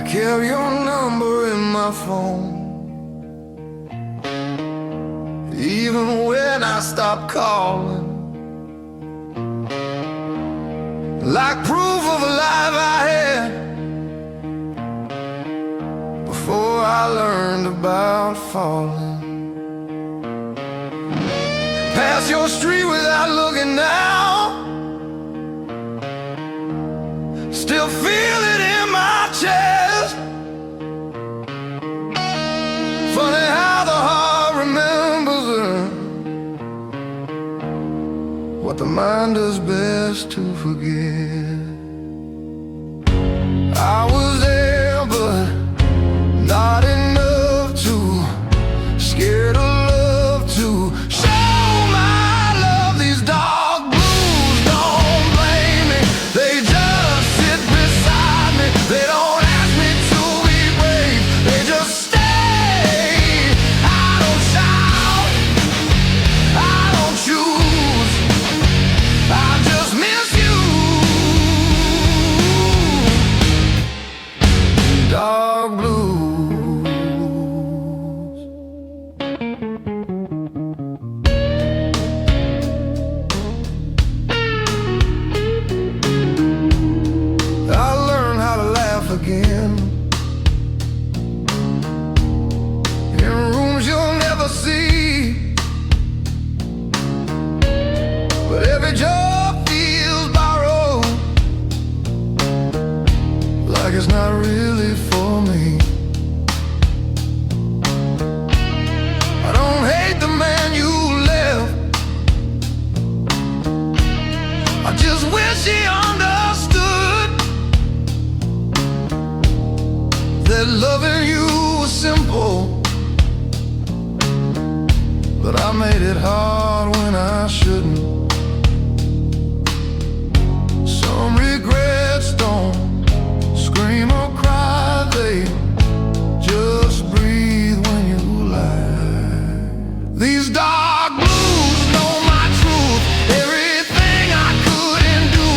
kept your number in my phone, even when I stopped calling, like proof of a life I had before I learned about falling. Pass your street without looking now, still feel it in my chest. Funny how the heart remembers what the mind does best to forget. I was there, but not enough to, scared of love to show my love. These dark blues don't blame me, they just sit beside me. They don't ask me to be brave, they just stay. I don't shout, I don't choose, I just miss you. Dark blues. I learned how to laugh again in rooms you'll never see, but every job feels borrowed, like it's not really for me. I don't hate the man you left, I just wish he understood that loving you was simple, but I made it hard when I shouldn't. Some regrets don't scream or cry, they just breathe when you lie. These dark blues know my truth, everything I couldn't do.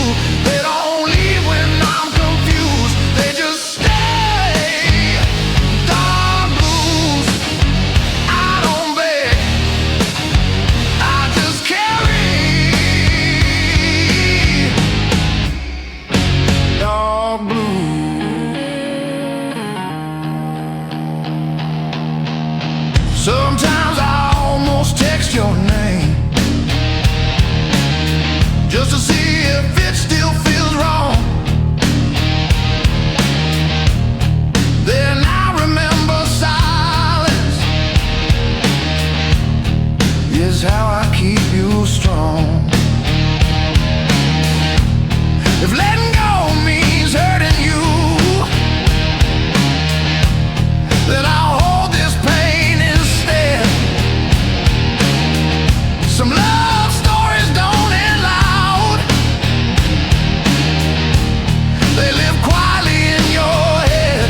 They don't leave when I'm confused, they just stay. Dark blues, I don't beg, I just carry. Dark blues. Sometimes I almost text your name just to see if it still feels wrong. Then I remember silence is how I keep you strong. If letting go means hurting you, then I'll hold this pain instead. Some love stories don't end loud, they live quietly in your head.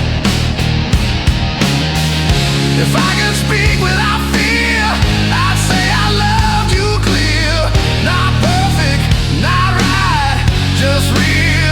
If I could speak without fear, I'd say I loved you clear. Not perfect, not right, just real.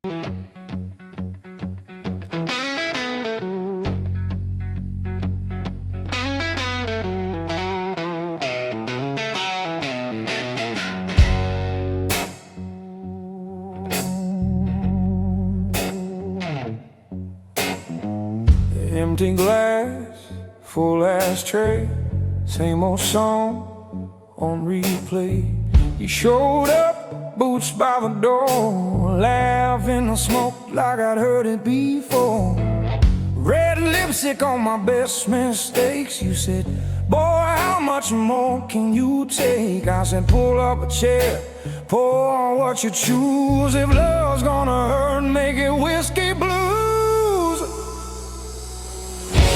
Empty glass, full ashtray, same old song on replay. You showed up, boots by the door, laughing and smoke like I'd heard it before. Red lipstick on my best mistakes. You said, boy, how much more can you take? I said, pull up a chair, pour what you choose. If love's gonna hurt, make it whiskey blues.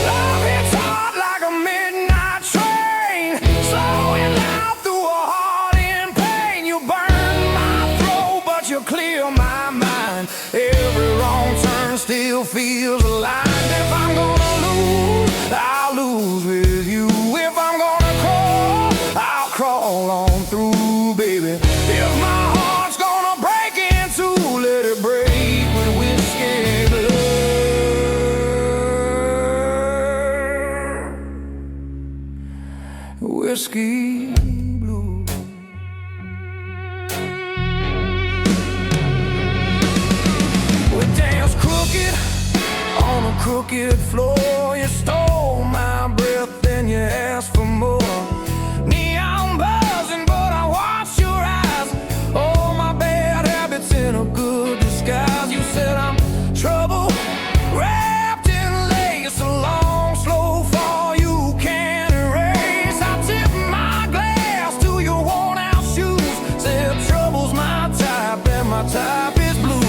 Love hits hard like a midnight train, slowing down through a heart in pain. You burn my throat, but you clear my mind. Every wrong turn still feels aligned. If I'm gonna lose, I'll lose with you. If I'm gonna crawl, I'll crawl on through, baby. If my heart's gonna break in two, let it break with whiskey blood. Whiskey blue. We danced crooked on a crooked floor. You stole my breath, then you asked for more. Neon buzzing, but I watched your eyes. All my bad habits in a good disguise. You said I'm trouble wrapped in lace, a long slow fall you can't erase. I tip my glass to your worn out shoes. Said trouble's my type and my type is blue.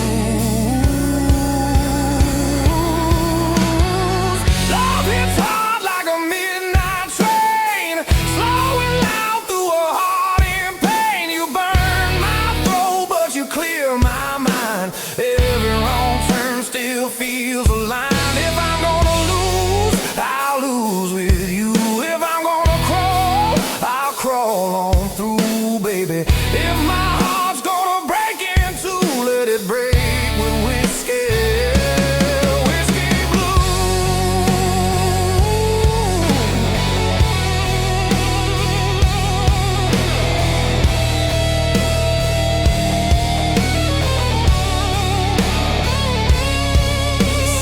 Love hits hard like a midnight train, slowing loud through a heart in pain. You burn my throat, but you clear my mind. Every wrong turn still feels aligned. If I'm gonna lose, I'll lose with you. If I'm gonna crawl, I'll crawl on through, baby. If my heart's gonna break in two, let it break with whiskey. Whiskey blue.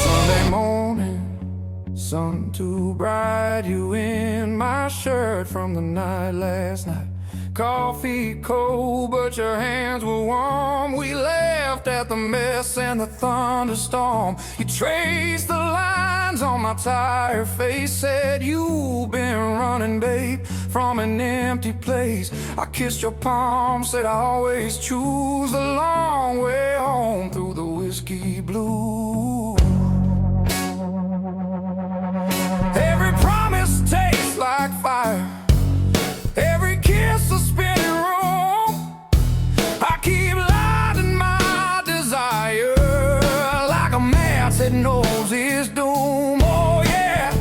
Sunday morning, sun too bright. You in my shirt from the night last night. Coffee cold, but your hands were warm. We laughed at the mess and the thunderstorm. You traced the lines on my tired face. Said you've been running, babe, from an empty place. I kissed your palm, said I always choose the long way home through the whiskey blue. Every promise tastes like fire, every kiss a spinning room. I keep lighting my desire like a match that knows its doom. Oh yeah,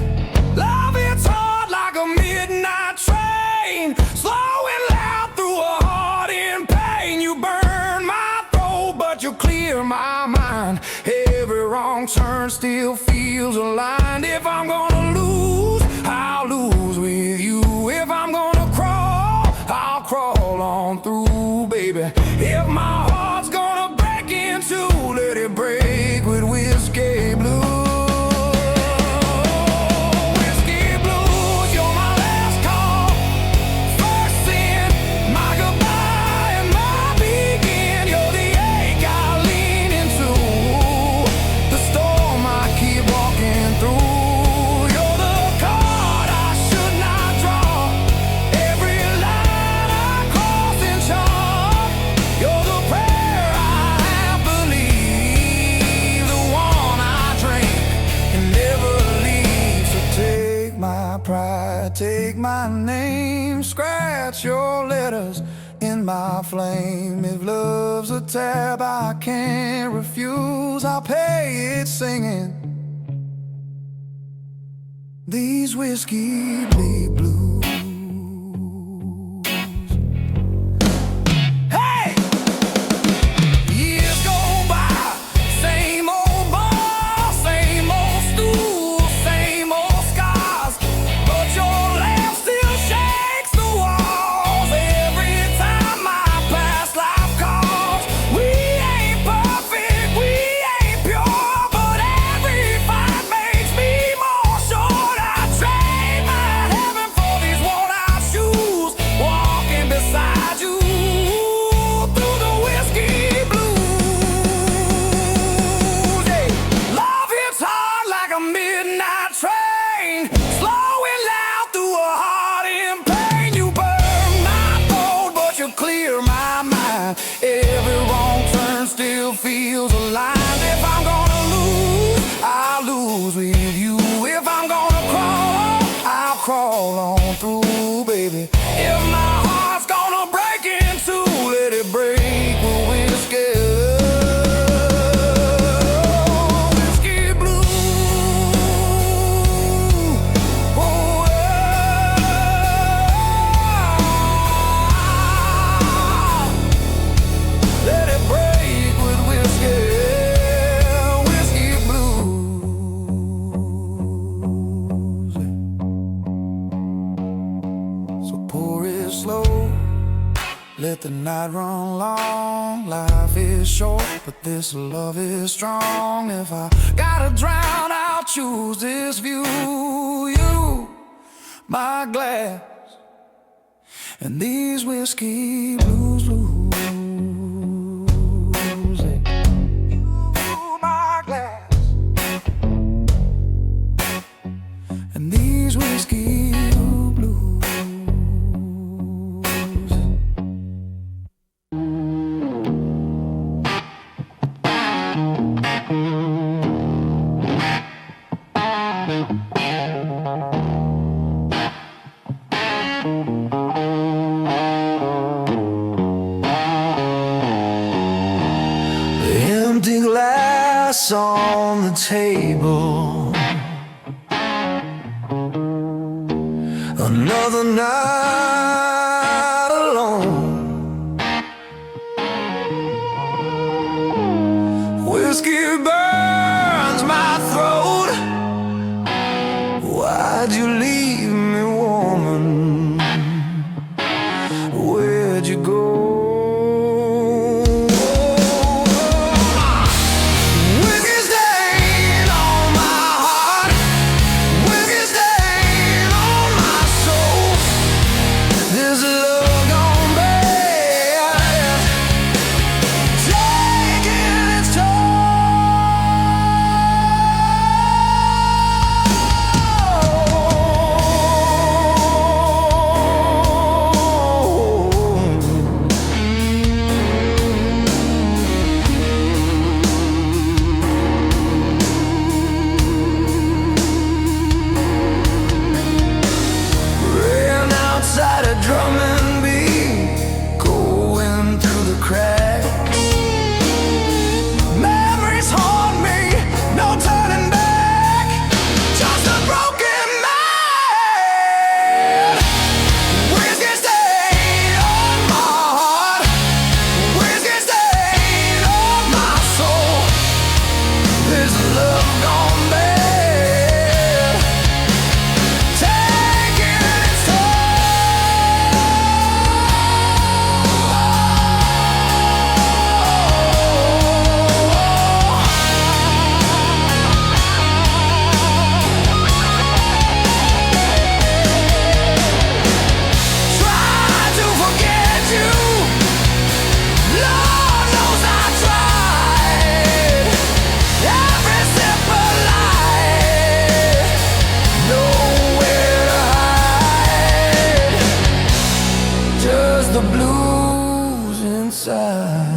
love hits hard like a midnight train, slowing loud through a heart in pain. You burn my throat, but you clear my mind. Every wrong turn still feels aligned. If I'm gonna lose, I'll lose with you. If I'm gonna crawl, I'll crawl on through, baby. If my heart's gonna break in two, let it break with whiskey blue. Whiskey blues, you're my last call, first sin, my goodbye and my begin. You're the ache I lean into, the storm I keep walking through. You're the card I should not draw, every line I cross in chalk. You're the prayer I believe, the one I drink and never leave. So take my pride, take my name, scratch your letters in my flame. If love's a tab I can't refuse, I'll pay it singing these whiskey blues. Hey! Years go by, still feels alive. If I'm gonna lose, I'll lose with you. If I'm gonna crawl, I'll crawl on through, baby. If my heart's gonna break in two, let it break with whiskey. Whiskey blue. Oh, let it break with whiskey. Whiskey blues. So pour it slow, let the night run long. Life is short, but this love is strong. If I gotta drown, I'll choose this view. You, my glass, and these whiskey blues, blues. You, my glass, and these whiskey blues. The empty glass on the table, another night alone. Whiskey burns my throat. Why'd you leave me, woman? Where'd you go? Whiskey stain on my heart, whiskey stain on my soul. This love gone bad, taking its ran outside a drum and beat, going through the cracks. Memories haunt me, no turning back, just a broken man. Whiskey stain on my heart, whiskey stain on my soul. This love gone bad, taking its Try to forget you, Lord knows I tried. Every simple lie, nowhere to hide, just the blues inside.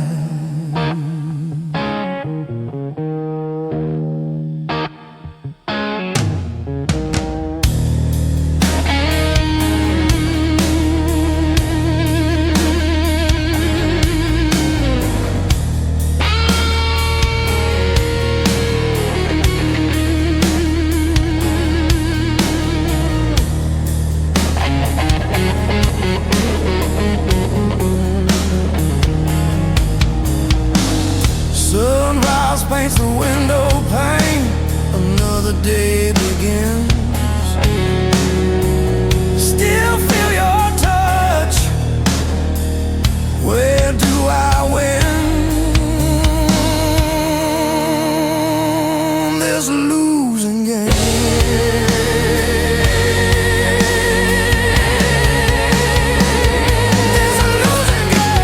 Sunrise paints the window pane, another day begins. Still feel your touch, where do I win? This losing game. This losing game.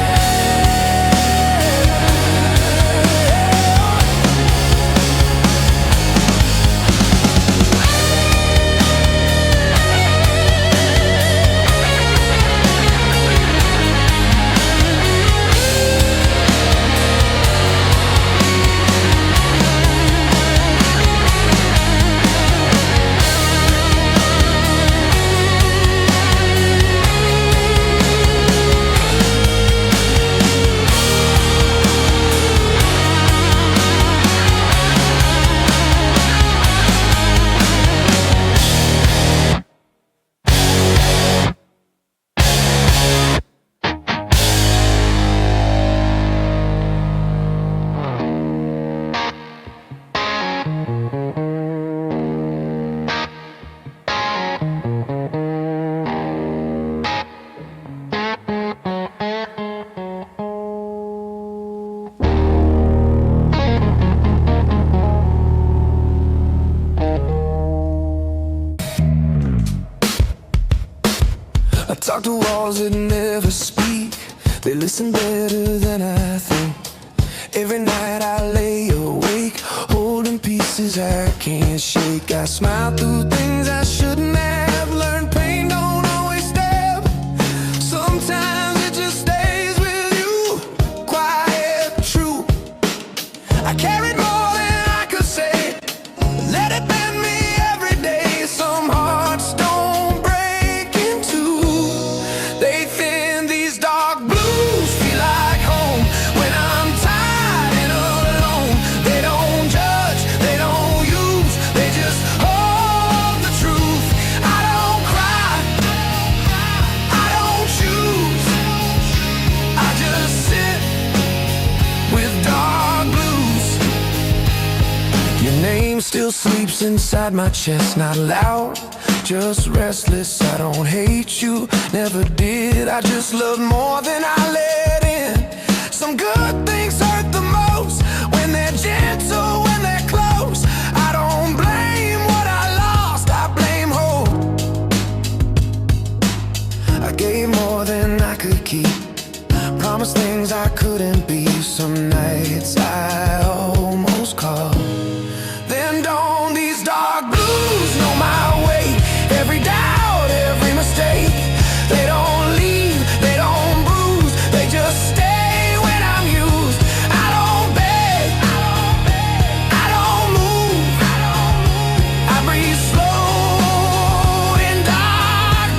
Talk to walls that never speak. They listen better than I think. Every night I lay awake, holding pieces I can't shake. I smile through things I shouldn't have. Learned pain don't always stab. Sometimes it just stays with you, quiet, true. I carried more than I could say. Let it bend me every day. Some hearts don't break in two. They thin, these dark blues feel like home. When I'm tired and alone, they don't judge, they don't use, they just hold the truth. I don't cry, I don't choose, I just sit with dark blues. Your name still sleeps inside my chest, not loud, just restless. I don't hate you, never did. I just love more than I let in. Some good things hurt the most when they're gentle, when they're close. I don't blame what I lost, I blame hope. I gave more than I could keep, promised things I couldn't be. Some nights I almost called. Then don't these dark blues know my way? Every doubt, every mistake. They don't leave, they don't bruise, they just stay when I'm used. I don't beg, I don't move, I breathe slow in dark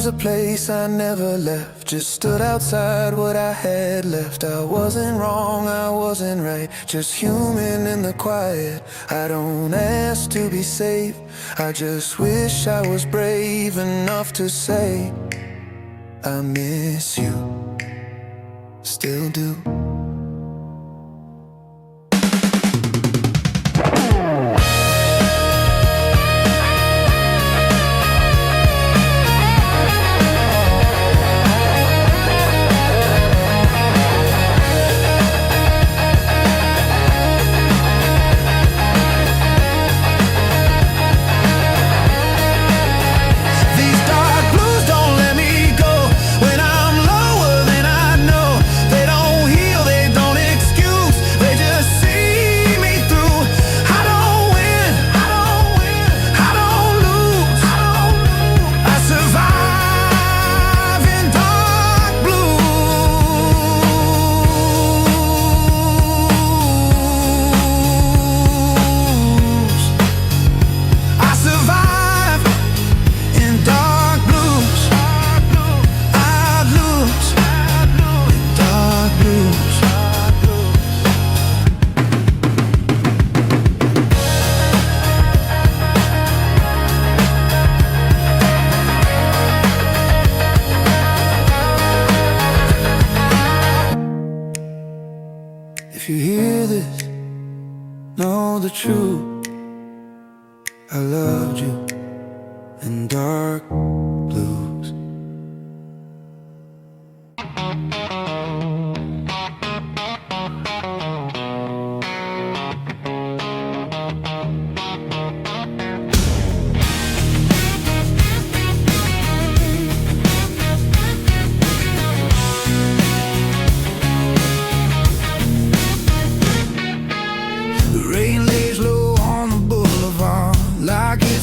a place I never left, just stood outside what I had left. I wasn't wrong, I wasn't right, just human in the quiet. I don't ask to be safe, I just wish I was brave enough to say I miss you, still do. If you hear this, know the truth. I loved you in dark blues.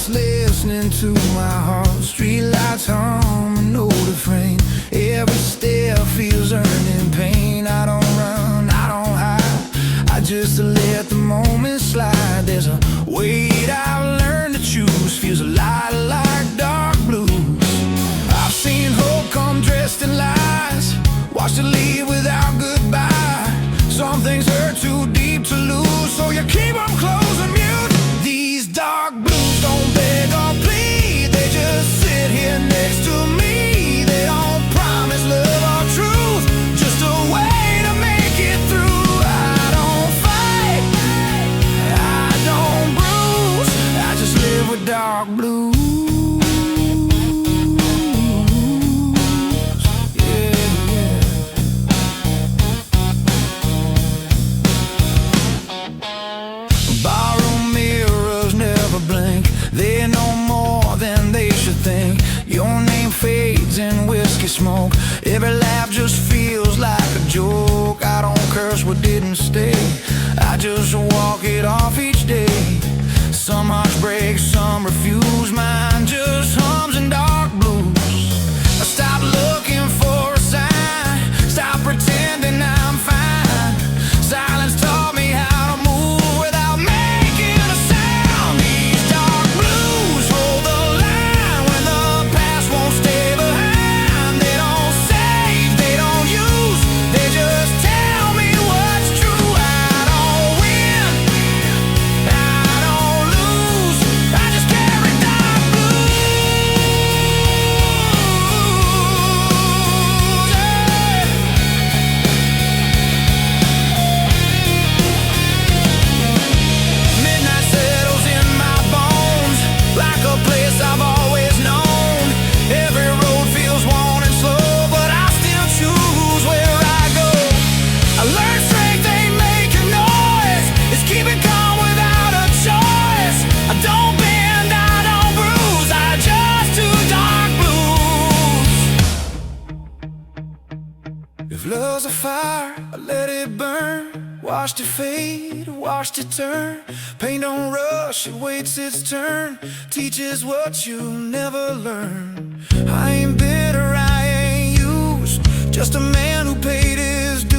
Listening to my heart, streetlights hum an old refrain. Every step feels earning pain. I don't run, I don't hide, I just let the moment slide. There's a weight I've learned to choose, feels a lot like dark blues. I've seen hope come dressed in lies, watched it so you keep them close and mute. These dark blues don't beg or plead, they just sit here next to me. They don't promise love or truth, just a way to make it through. I don't fight, I don't bruise, I just live with dark blues. Barroom mirrors never blink, they know more than they should think. Your name fades in whiskey smoke, every laugh just feels like a joke. I don't curse what didn't stay, I just walk it off each day. Some hearts break, some refuse, mine just hums in dark blues. I stop looking for a sign, stop pretending I'm fine. Silence taught me how to move without making a sound. These dark blues hold the line when the past won't stay behind. They don't save, they don't use, they just tell me what's true. I don't win, I don't lose, I just carry dark blues. Midnight settles in my bones, like a place I've always known. Every road feels worn and slow, but I still choose where I go. I learned strength ain't making noise, it's keeping calm without a choice. I don't bend, I don't bruise, I just do dark blues. If love's a fire, I let it burn. Watched it fade, watched it turn. Pain don't rush, it waits its turn. Teaches what you never learn. I ain't bitter, I ain't used, just a man who paid his dues.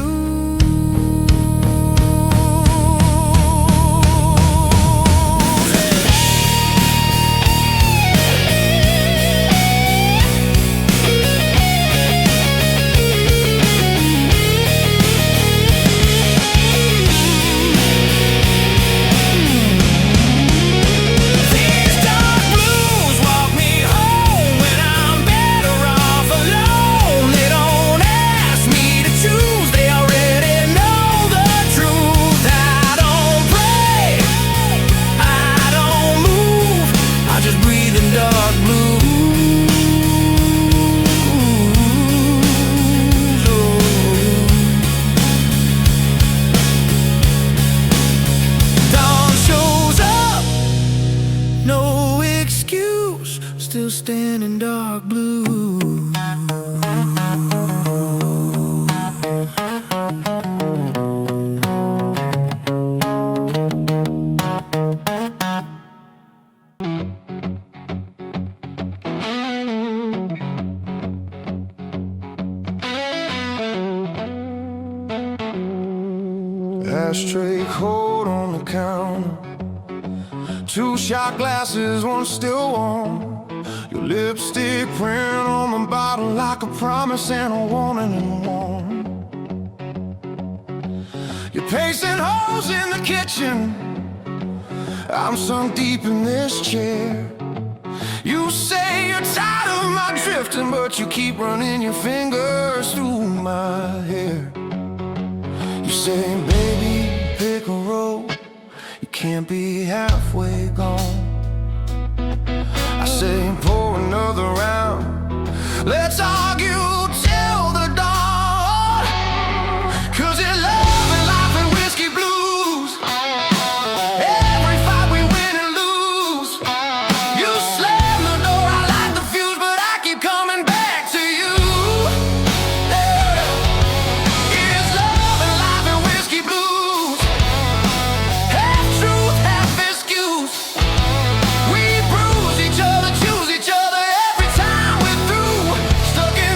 These dark blues walk me home when I'm better off alone. They don't ask me to choose, they already know the truth. I don't pray, I don't move, I just breathe in dark blues. Dawn shows up, no excuse, still standing dark blue. Ashtray cold on the counter, two shot glasses, one still warm. Your lipstick print on the bottle like a promise and a warning in one. You're pacing holes in the kitchen, I'm sunk deep in this chair. You say you're tired of my drifting, but you keep running your fingers through my hair. You say, baby, pick a road, you can't be halfway gone. I say, pour another round, let's argue till the dawn. 'Cause in love and life and whiskey blues, every fight we win and lose. You slam the door, I light the fuse, but I keep coming back to you. It's love and life and whiskey blues, half truth, half excuse. We bruise each other, choose each other every time we're through. Stuck in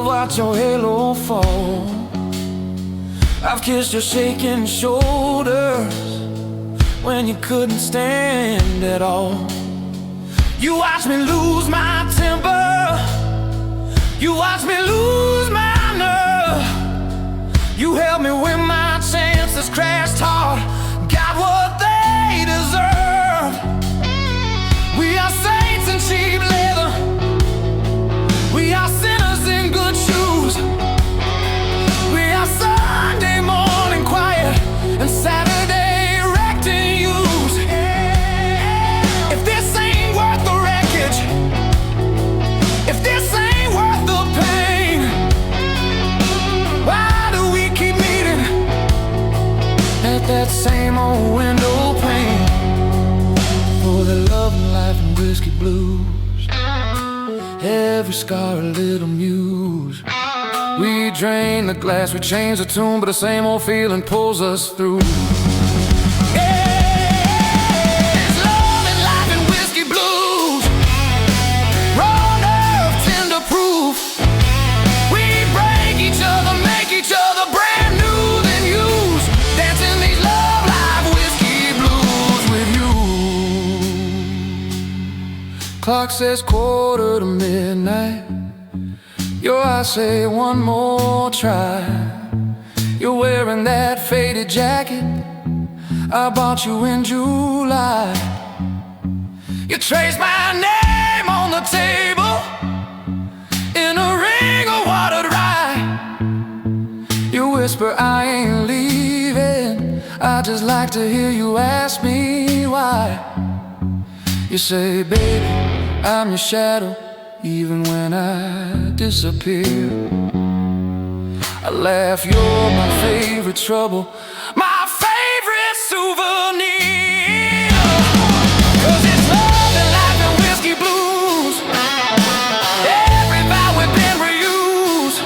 watch your halo fall. I've kissed your shaking shoulders when you couldn't stand at all. You watched me lose my temper, you watched me lose my nerve. You held me when my chances crashed hard, got what they deserve. We are saints in cheap leather, we are sinners in good shoes. We are Sunday morning quiet and Saturday wrecked and used. If this ain't worth the wreckage, if this ain't worth the pain, why do we keep meeting at that same old window pane? For the love and life and whiskey blues, every scar a little muse. We drain the glass, we change the tune, but the same old feeling pulls us through. Yeah, it's love and life and whiskey blues, raw nerve, tender proof. We break each other, make each other brand new than used. Dancing these love, life, whiskey blues with you. Clock says 1:45. Your eyes say one more try. You're wearing that faded jacket I bought you in July. You traced my name on the table in a ring of watered rye. You whisper I ain't leaving, I just like to hear you ask me why. You say baby, I'm your shadow even when I disappear. I laugh, you're my favorite trouble, my favorite souvenir. 'Cause it's love and life and whiskey blues, every vow we've been reused.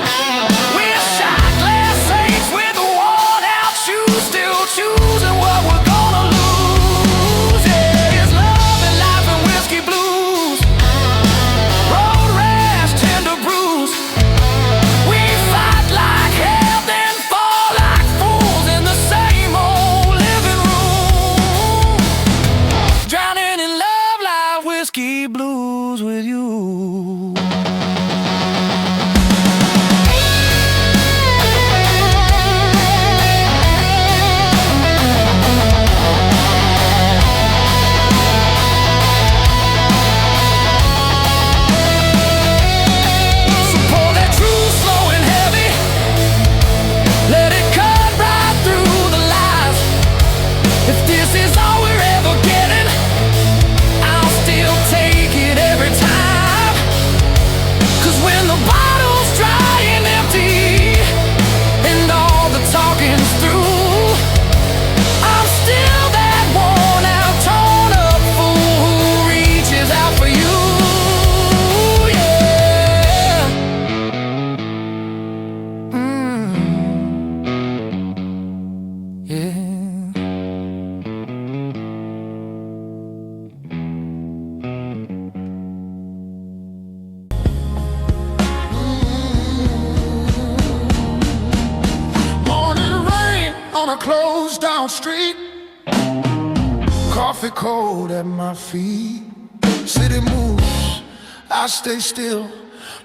We're shot glass saints with worn out shoes, still choosing what we're gonna lose. Yeah, it's love and life and whiskey blues, road rash, tender bruise. We fight like hell, then fall like fools in the same old living room. Drowning in love, life, whiskey blues with you. So pour that truth slow and heavy, let it cut right through the lies. If this is all we're ever getting, I'll still take it every time. 'Cause when the bottle's dry and empty and all the talking's through, I'm still that worn out, torn up fool who reaches out for you. Yeah. Yeah. Morning rain on a closed down street, coffee cold at my feet. City moves, I stay still.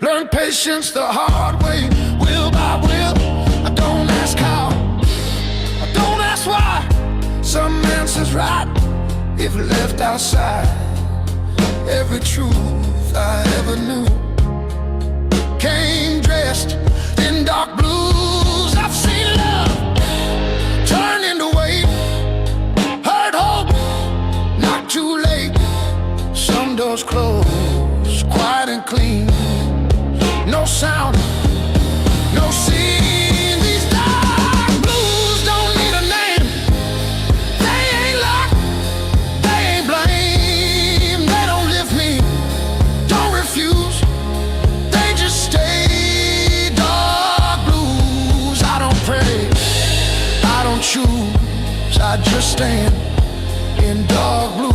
Learn patience the hard way, will by will. I don't ask how, I don't ask why. Some answers right if left outside. Every truth I ever knew came dressed in dark blues. I've seen love turn into weight, heard hope, not too late. Some doors close, quiet and clean, no sound, no scene. These dark blues don't need a name. They ain't locked, they ain't blame. They don't lift me, don't refuse. They just stay dark blues. I don't pray, I don't choose, I just stand in dark blue.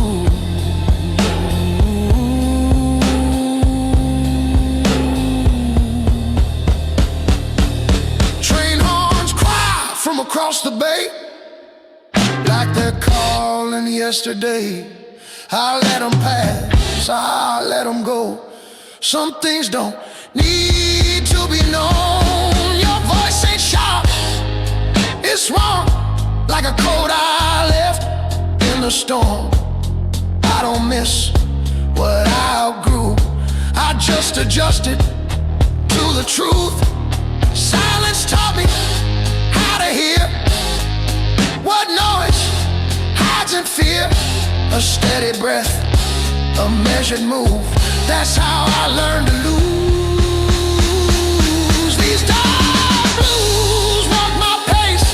across the bay, like they're calling yesterday. I let them pass, I let them go. Some things don't need to be known. Your voice ain't sharp, it's wrong, like a coat I left in the storm. I don't miss what I outgrew, I just adjusted to the truth. Silence taught me how to hear what noise hides in fear. A steady breath, a measured move, that's how I learned to lose. These dark blues walk my pace,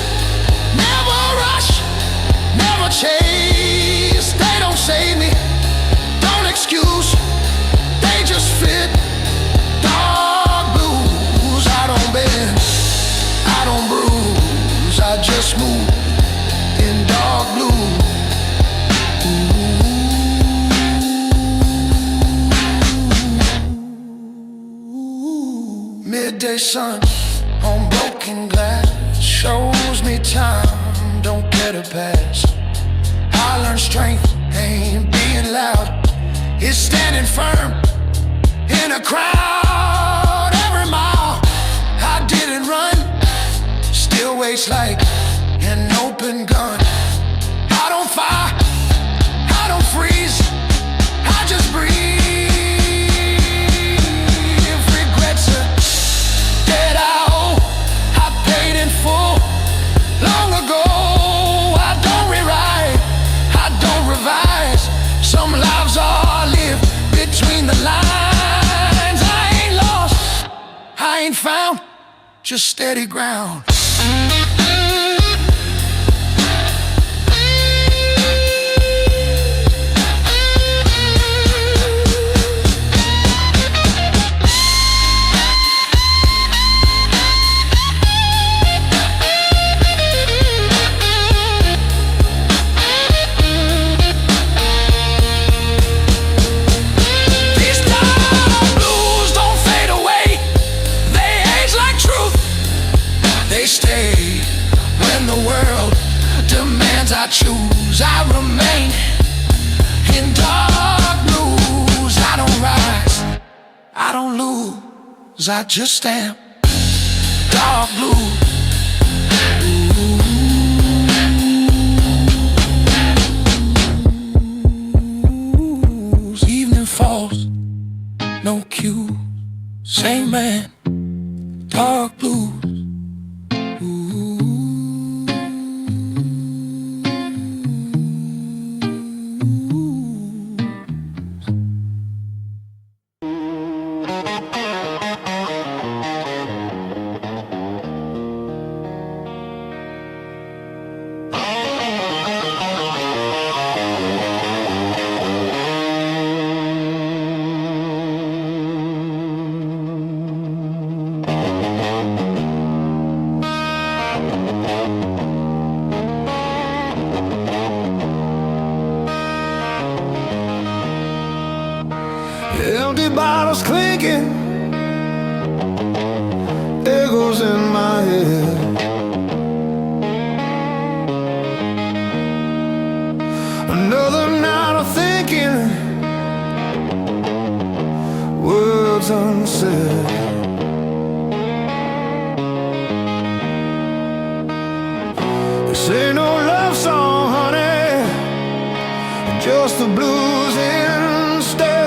never rush, never chase. They don't save me, don't excuse, they just fit. Dark blues, I don't bend, I don't bruise, I just move in dark blue. Midday sun on broken glass shows me time don't get a pass. I learned strength ain't being loud, it's standing firm in a crowd. Every mile I didn't run still waits like an open gun. I don't fire, I don't freeze, I just breathe. Regrets are dead out, I paid in full long ago. I don't rewrite, I don't revise. Some lives are lived between the lines. I ain't lost, I ain't found, just steady ground. They stay when the world demands I choose. I remain in dark blues. I don't rise, I don't lose, I just am dark blue. Evening falls, no cue, same man, dark blues. Empty bottles clinking, echoes in my head. Another night of thinking, words unsaid. This ain't no love song, honey, just the blues instead.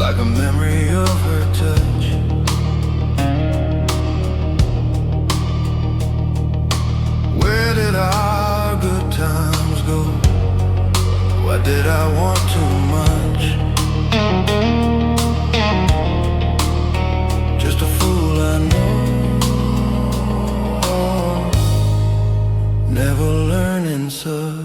like a memory of her touch. Where did our good times go? Why did I want too much? Just a fool, I know, never learning such.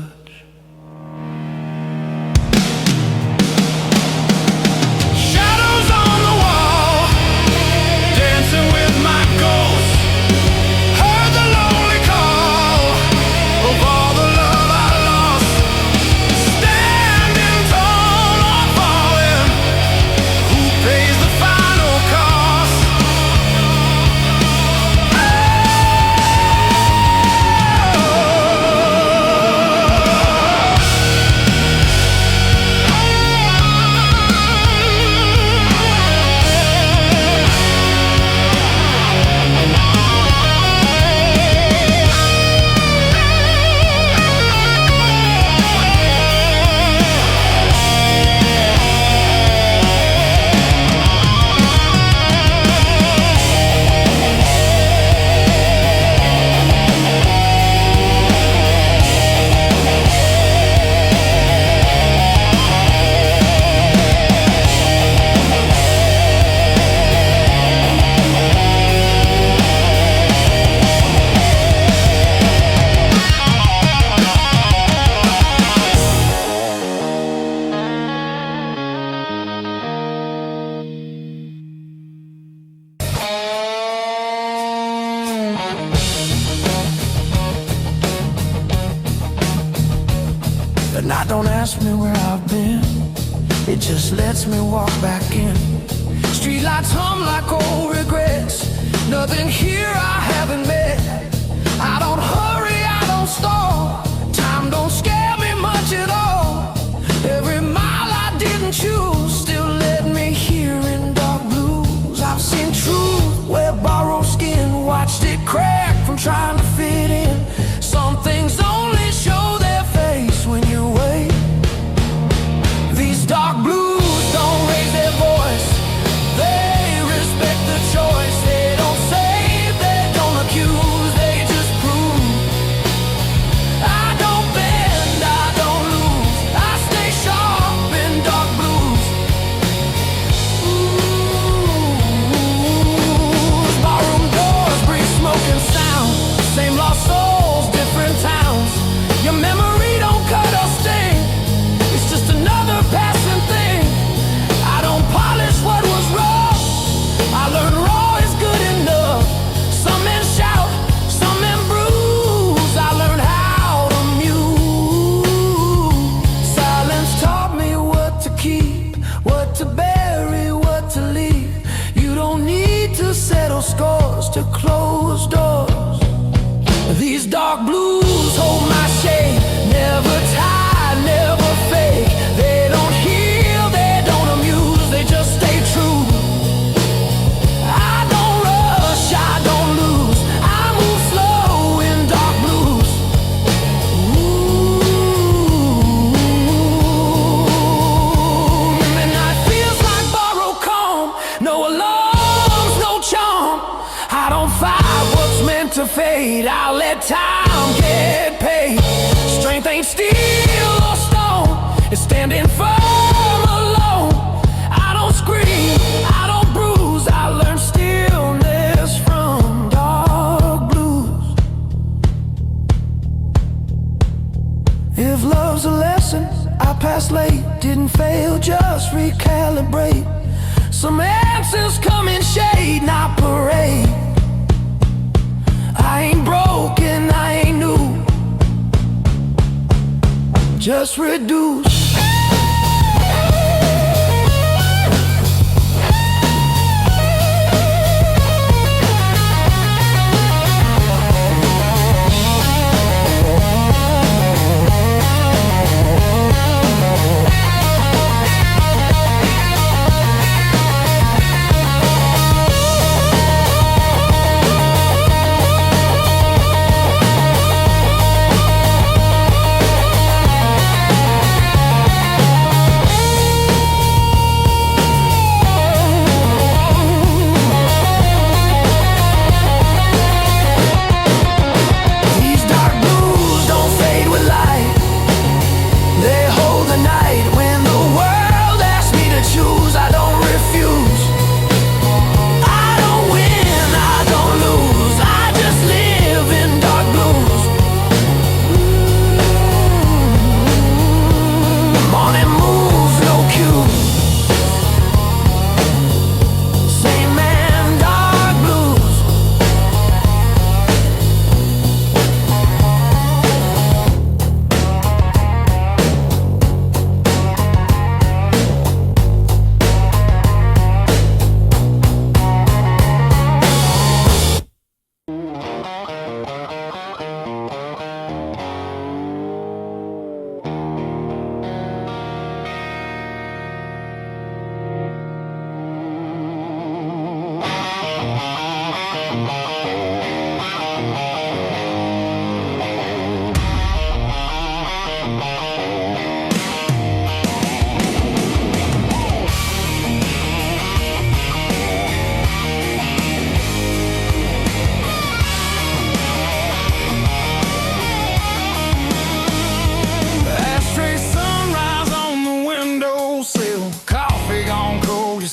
The night don't ask me where I've been, it just lets me walk back in. Streetlights hum like old regrets, nothing here I haven't met. I don't hurry, I don't stall, time don't scare me much at all. Every mile I didn't choose still led me here in dark blues. I've seen truth wear borrowed skin, watched it crack from trying to fit in. Some things only show their face when you wait. These dark blues don't raise their voice, they respect the choice. They don't save, they don't accuse, they just prove. I don't bend, I don't lose, I stay sharp in dark blues. Ooh, barroom doors breathe smoke and sound, same lost souls, different towns. Your memory don't cut or sting, it's just another passing thing. I don't polish what was wrong, I learned raw is good enough. Some men shout, some men bruise, I learned how to muse. Silence taught me what to keep, what to bury, what to leave. You don't need to settle scores to close doors. These dark blues hold my shade, never tied, never fake. They don't heal, they don't amuse, they just stay true. I don't rush, I don't lose, I move slow in dark blues. Ooh, midnight feels like borrowed calm, no alarms, no charm. I don't fight what's meant to fade, I'll let time get paid. Strength ain't steel or stone, it's standing firm alone. I don't scream, I don't bruise, I learn stillness from dark blues. If love's a lesson, I passed late, didn't fail, just recalibrate. Some answers come in shade, not parade. I ain't broken, I ain't new, just reduce.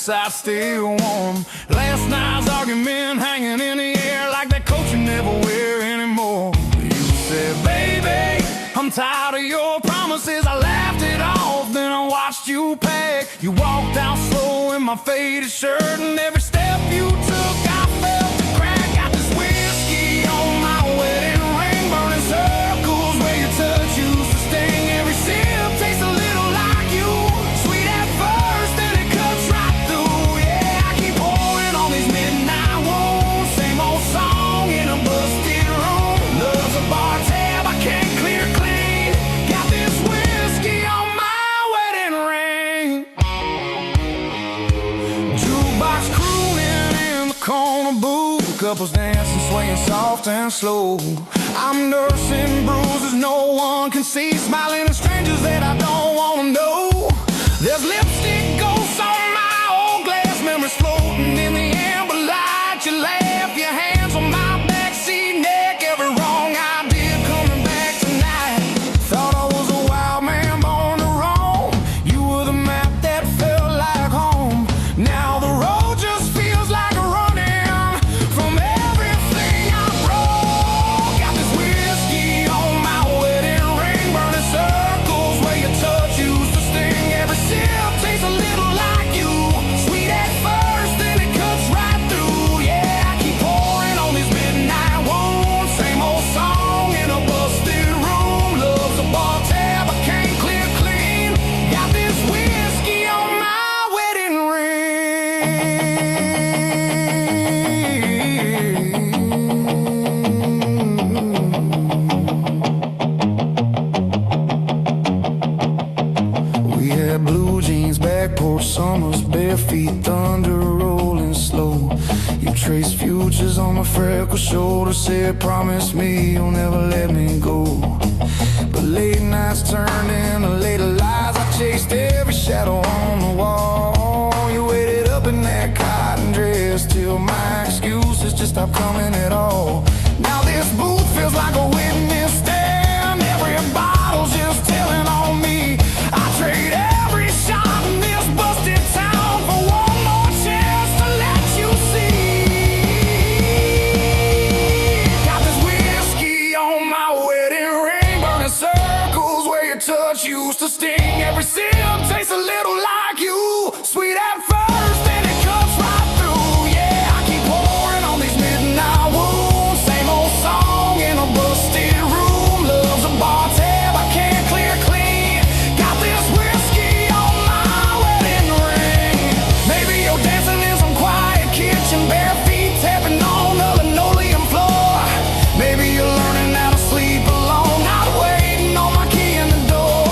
side still warm. Last night's argument hanging in the air like that coat you never wear anymore. You said, baby, I'm tired of your promises. I laughed it off, then I watched you pack. You walked out slow in my faded shirt, and every step you took I felt the crack. Got this whiskey on my wedding ring, burning circles where your touch used to sting. Every sip tastes a little like you, sweet at first, then it cuts right through. Yeah, I keep pouring on these midnight wounds, same old song in a busted room. Love's a bar tab I can't clear clean. Got this whiskey on my wedding ring. Jukebox crooning in the corner booth, couples dancing, swaying soft and slow. I'm nursing bruises no one can see, smiling at strangers that I don't wanna know. There's lipstick ghosts on my old glass, memories floating in the amber light. You laugh, your hands on my backseat neck, every wrong I did coming back tonight. Thought I was a wild man born to roam. You were the map that felt like home. Now the road just feels like a running from everything I broke. Got this whiskey on my wedding ring, burning circles where your touch used to sting. Every sip tastes a little like you, sweet at first, then it cuts right through. Yeah, I keep pouring on these midnight wounds, same old song in a busted room. Love's a bar tab I can't clear clean. Got this whiskey on my wedding ring. We had blue jeans, back porch summers, bare feet, thunder rolling slow. You traced futures on my freckled shoulder, said promise me you'll never let me go. But late nights turned into later lies. I chased every shadow on the wall. You waited up in that cotton dress till my excuses just stopped coming at all. Now this booth feels like a witness stand. Every bottle's just telling on me. I trade every shot in this busted town for one more chance to let you see. Got this whiskey on my wedding ring, burning circles where your touch used to sting. Every sip tastes a little like you, sweet at first, then it cuts right through. Yeah, I keep pouring on these midnight wounds, same old song in a busted room. Love's a bar tab I can't clear clean. Got this whiskey on my wedding ring. Maybe you're dancing in some quiet kitchen, bare feet tapping on the linoleum floor. Maybe you're learning how to sleep alone, not waiting on my key in the door.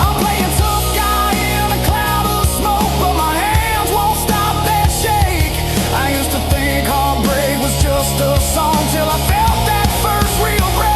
I'm playing tough guy in a cloud of smoke, but my hands won't stop that shake. I used to think heartbreak was just a song till I felt that first real break.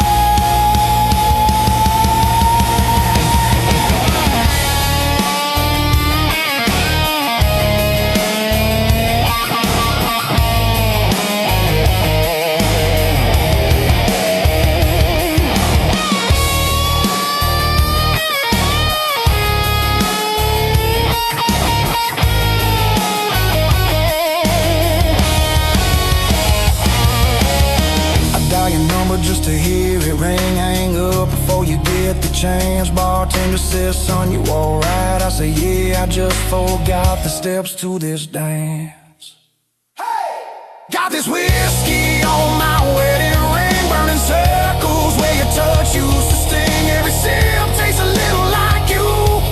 I dial your number just to hear it ring. I hang up before you get the chance. Bartender says, son, you alright? I say, yeah, I just forgot the steps to this dance. Got this whiskey on my wedding ring, burning circles where your touch used to sting. Every sip tastes a little like you,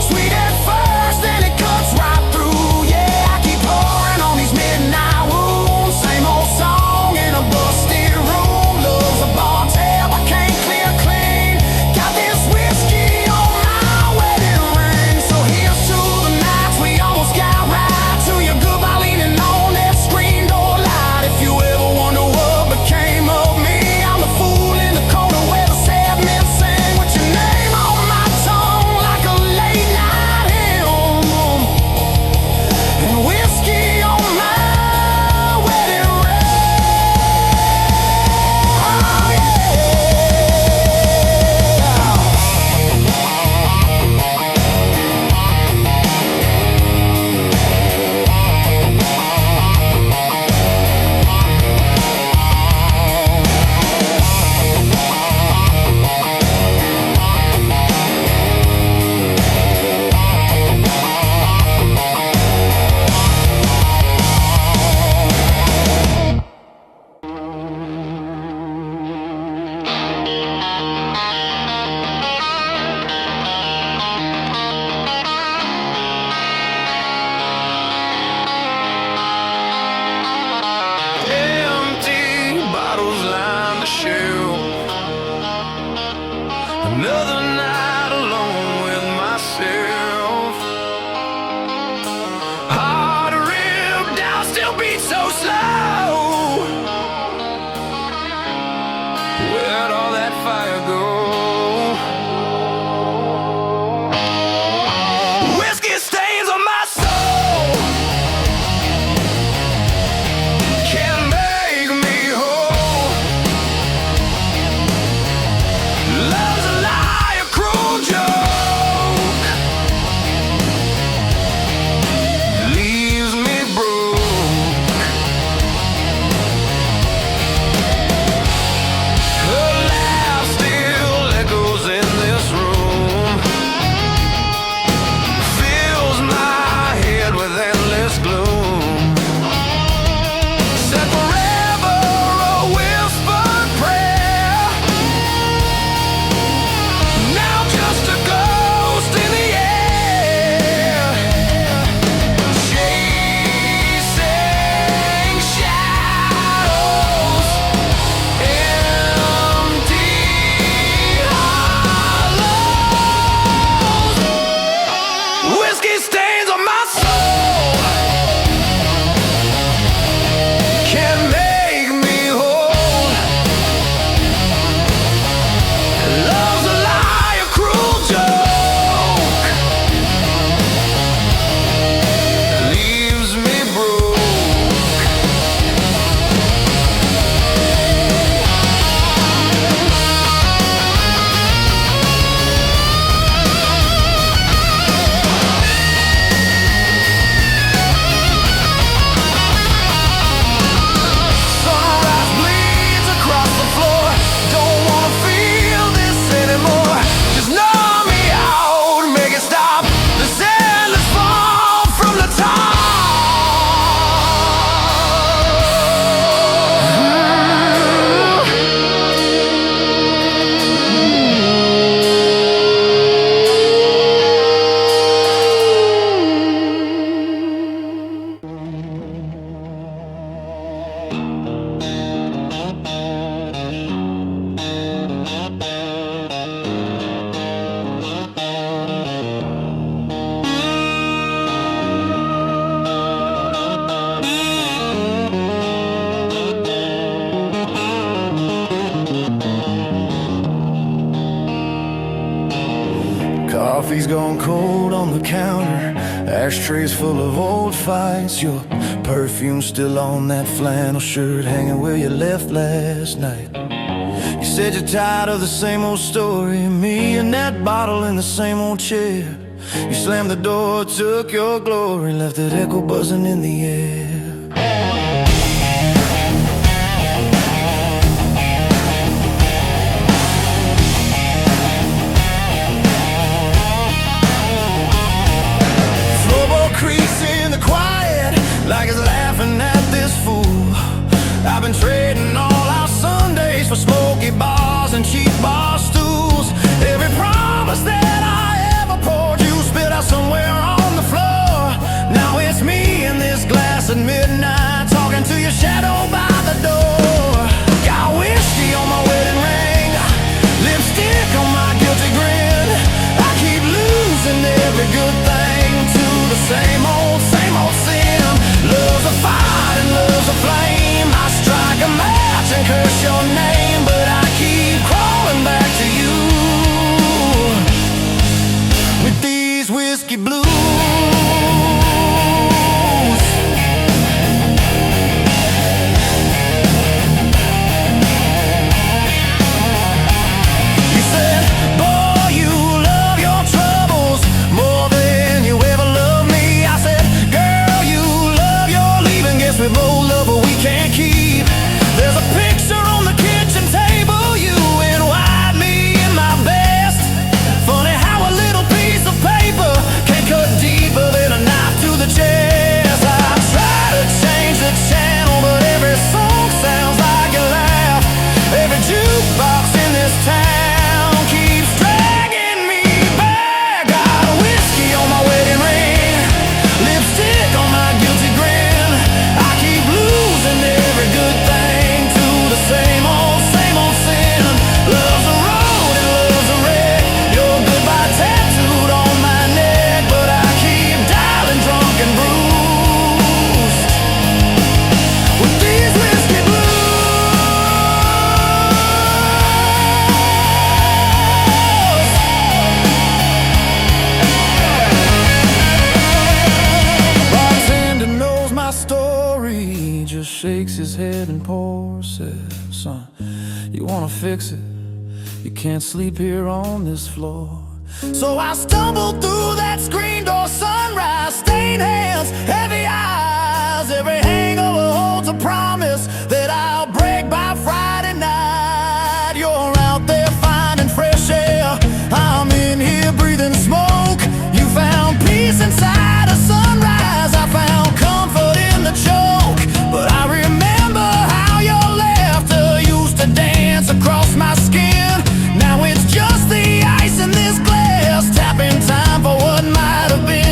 sweet at first, then it cuts right through. Yeah, I keep pouring on these midnight wounds, same old song in a busted room. Love's a bar tab I can't clear clean. Got this whiskey on my wedding ring. So here's to the nights we almost got right, to your goodbye leaning on that screen door light. If you ever wonder what became of me, I'm the fool in the corner where the sad men sing with your name on so slow. Where'd all that fire go? Whiskey stains on my soul, can't make me whole. Love's a lie, a cruel joke, leaves me broke. Her laugh still echoes in this room, fills my head with endless gloom. Said forever, a whispered prayer, now just a ghost in the air, chasing shadows, empty hollows. Whiskey stains on my soul, can't make me whole. Love's a lie, a cruel joke, leaves me broke. Sunrise bleeds across the floor, don't wanna feel this anymore. Just numb me out, make it stop. This endless fall from the top. Coffee's gone cold on the counter, ashtrays full of old fights. Your perfume still on that flannel shirt, hanging where you left last night. You said you're tired of the same old story, me and that bottle in the same old chair. You slammed the door, took your glory, left that echo buzzing in the air. Floorboard creaks in the quiet, like it's laughing at this fool. I've been trading all our Sundays for smoky bars and cheap bar stools. Every promise that I ever poured, you spit out somewhere on the floor. Now it's me in this glass at midnight, talking to your shadow by the door. Got whiskey on my wedding ring, lipstick on my guilty grin. I keep losing every good thing to the same old sin. Love's a fire and love's a flame. I strike a match and curse your name, but I keep crawling back to you with these whiskey blues. shakes his head and pours, says, son, you wanna fix it? You can't sleep here on this floor. So I stumbled through that screen door, sunrise, stained hands, heavy eyes. Every hangover holds a promise that I'll break by Friday night. You're out there finding fresh air, I'm in here breathing smoke. You found peace inside a sunrise, I found comfort in the choke. But I remember how your laughter used to dance across my skin. Now it's just the ice in this glass, tapping time for what might have been.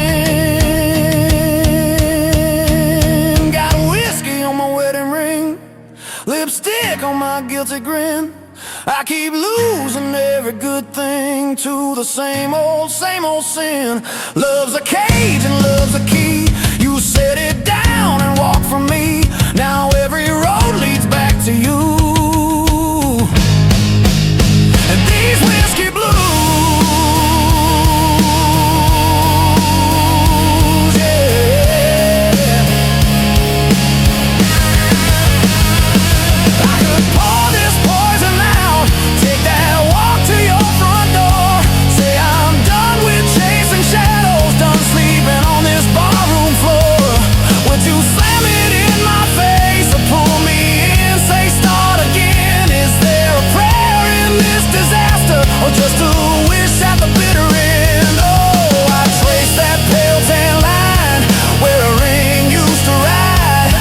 Got whiskey on my wedding ring, lipstick on my guilty grin. I keep losing every good thing to the same old sin. Love's a cage and love's a key. You set it down and walk from me. Now every road leads back to you. And these whiskey blues, yeah. I could pour this poison out, take that walk to your front door. Say I'm done with chasing shadows, done sleeping on this barroom floor. Would you slam it in my face or pull me in, say start again? Is there a prayer in this disaster, or just a wish at the bitter end? Oh, I traced that pale tan line where a ring used to ride.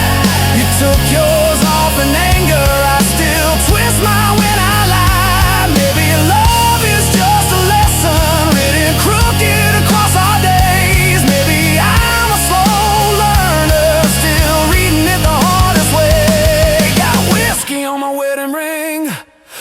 You took yours off in anger, I still twist mine when I lie. Maybe love is just a lesson written crooked across our days. Maybe I'm a slow learner, still reading it the hardest way. Got whiskey on my wedding ring,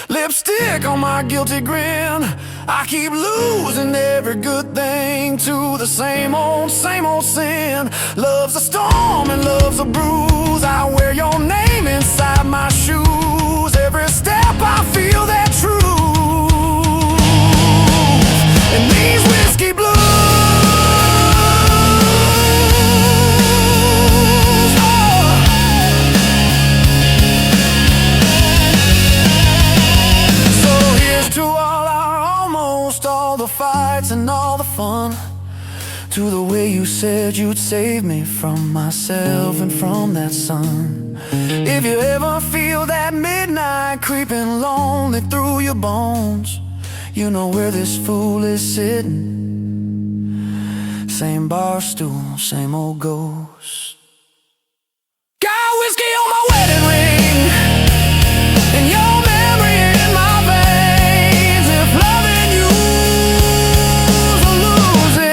lipstick on my guilty grin. I keep losing every good thing to the same old sin. Love's a storm and love's a bruise. I wear your name inside my shoes. Every step I feel that truth. And these whiskey blues, so here's to all our almost, all the fights and all the fun. To the way you said you'd save me from myself and from that sun. If you ever feel that midnight creeping lonely through your bones, you know where this fool is sitting. Same bar stool, same old ghost. Got whiskey on my wedding ring, and your memory in my veins. If loving you's a losing,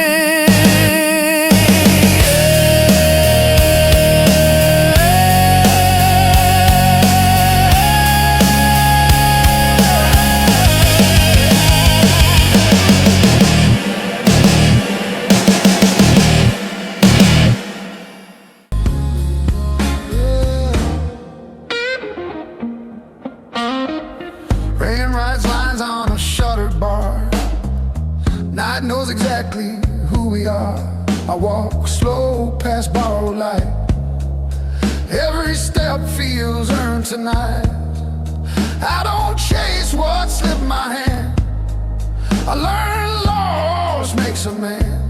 rain writes lines on a shuttered bar. Night knows exactly who we are. I walk slow past borrowed light. Every step feels earned tonight. I don't chase what slipped my hand. I learned loss makes a man.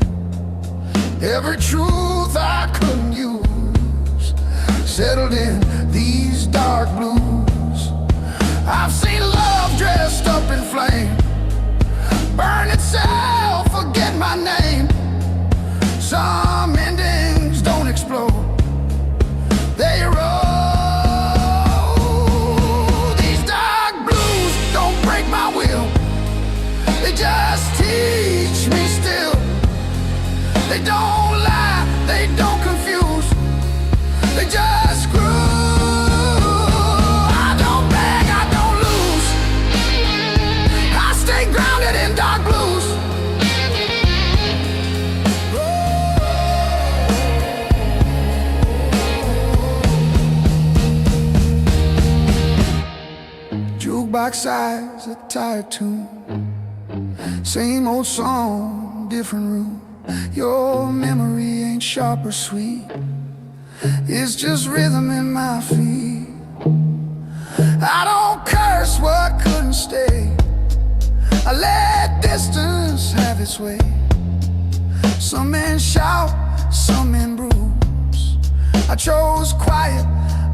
Every truth I couldn't use settled in these dark blues. I've seen love dressed up in flame, burn itself, forget my name. Some endings don't explode, they erode. These dark blues don't break my will, they just teach me still. They don't lie, they don't confuse, they just groove. I don't beg, I don't lose, I stay grounded in dark blues. Jukebox sighs, a tired tune, same old song, different room. Your memory ain't sharp or sweet, It's just rhythm in my feet. I don't curse what couldn't stay. I let distance have its way. Some men shout, some men bruise. I chose quiet,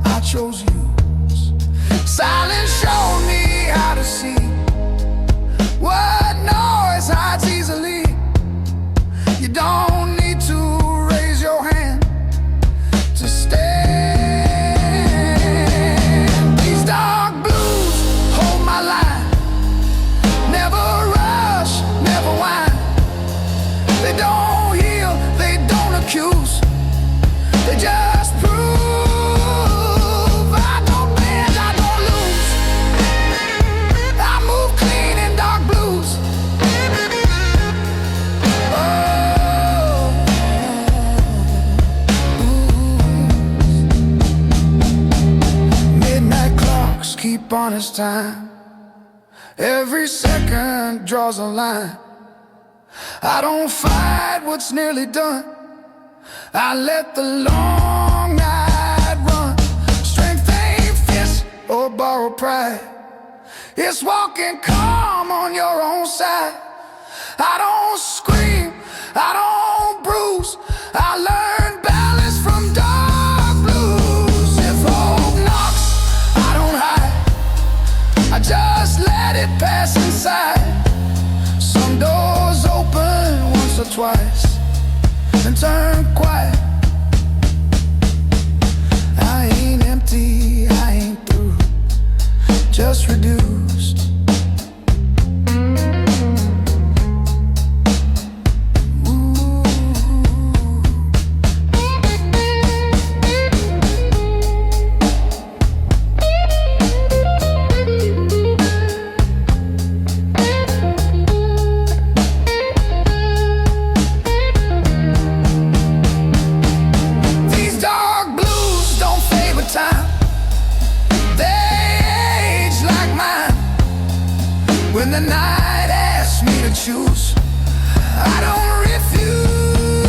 I chose use. Silence showed me how to see what noise hides easily. You don't need to raise your hand to stand. These dark blues hold my line. Never rush, never whine. They don't heal, they don't accuse. They just prove I don't bend, I don't lose. I move clean in dark blues. Midnight clocks keep on its time. Every second draws a line. I don't fight what's nearly done. I let the long night run. Strength ain't fist or borrowed pride. It's walking calm on your own side. I don't scream, I don't bruise. I learned balance from dark blues. If hope knocks, I don't hide. I just let it pass inside. Some doors open once or twice, then turn quiet. I ain't empty, I ain't through, just reduced. When the night asks me to choose, I don't refuse.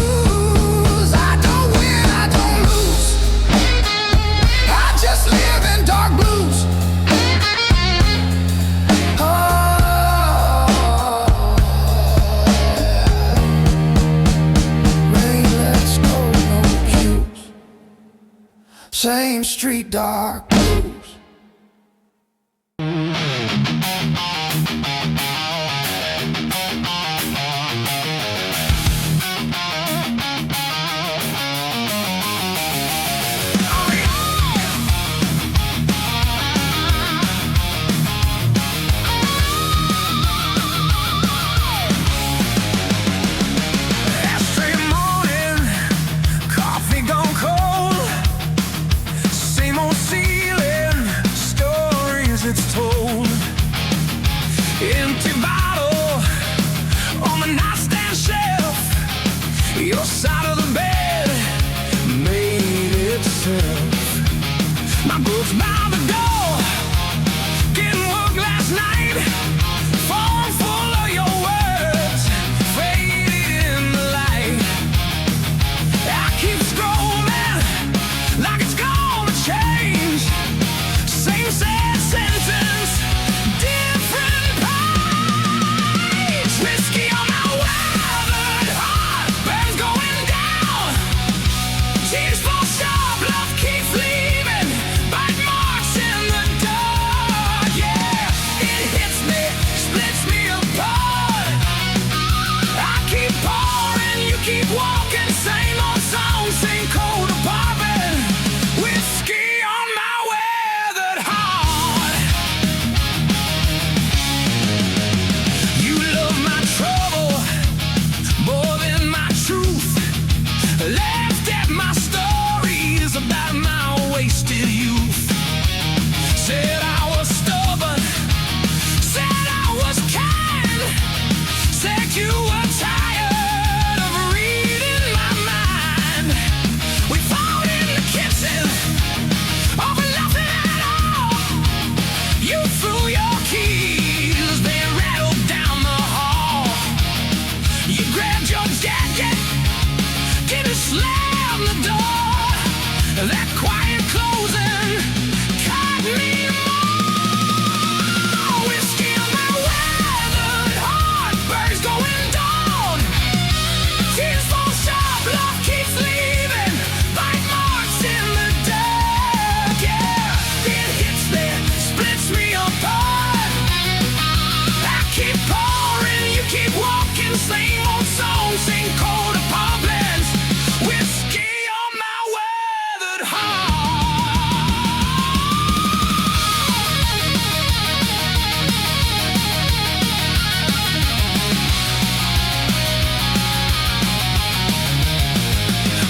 I don't win, I don't lose. I just live in dark blues. Oh, rain, let's go, no cues. Same street, dark blues. It's told. Empty bottle on the nightstand shelf. Your side of the bed made itself. My books by the door, getting work last night. Phone full of your words, faded in the light. I keep scrolling like it's gonna change. Same sad sentence, different page. Whiskey on my weathered heart, burns going down. Tears fall sharp, love keeps leaving. Bite marks in the dark, yeah. It hits me, splits me apart. I keep pouring, you keep walking. Same old song, same cold apartment. Whiskey on my weathered heart. You love my trouble more than my truth. Laughed at my stories about my wasted youth. Said I was stubborn, said I was kind, said you were tired of reading my mind. We fought in the kitchen over nothing at all. You threw your keys, they rattled down the hall. You grabbed your jacket, didn't slam the door. That quiet closing cut me more. Whiskey on my weathered heart, birds going down. Tears fall sharp, love keeps leaving. Bite marks in the dark. Yeah, it hits me, splits me apart. I keep pouring, you keep walking. Same old song, same cold apartments. Whiskey on my weathered heart.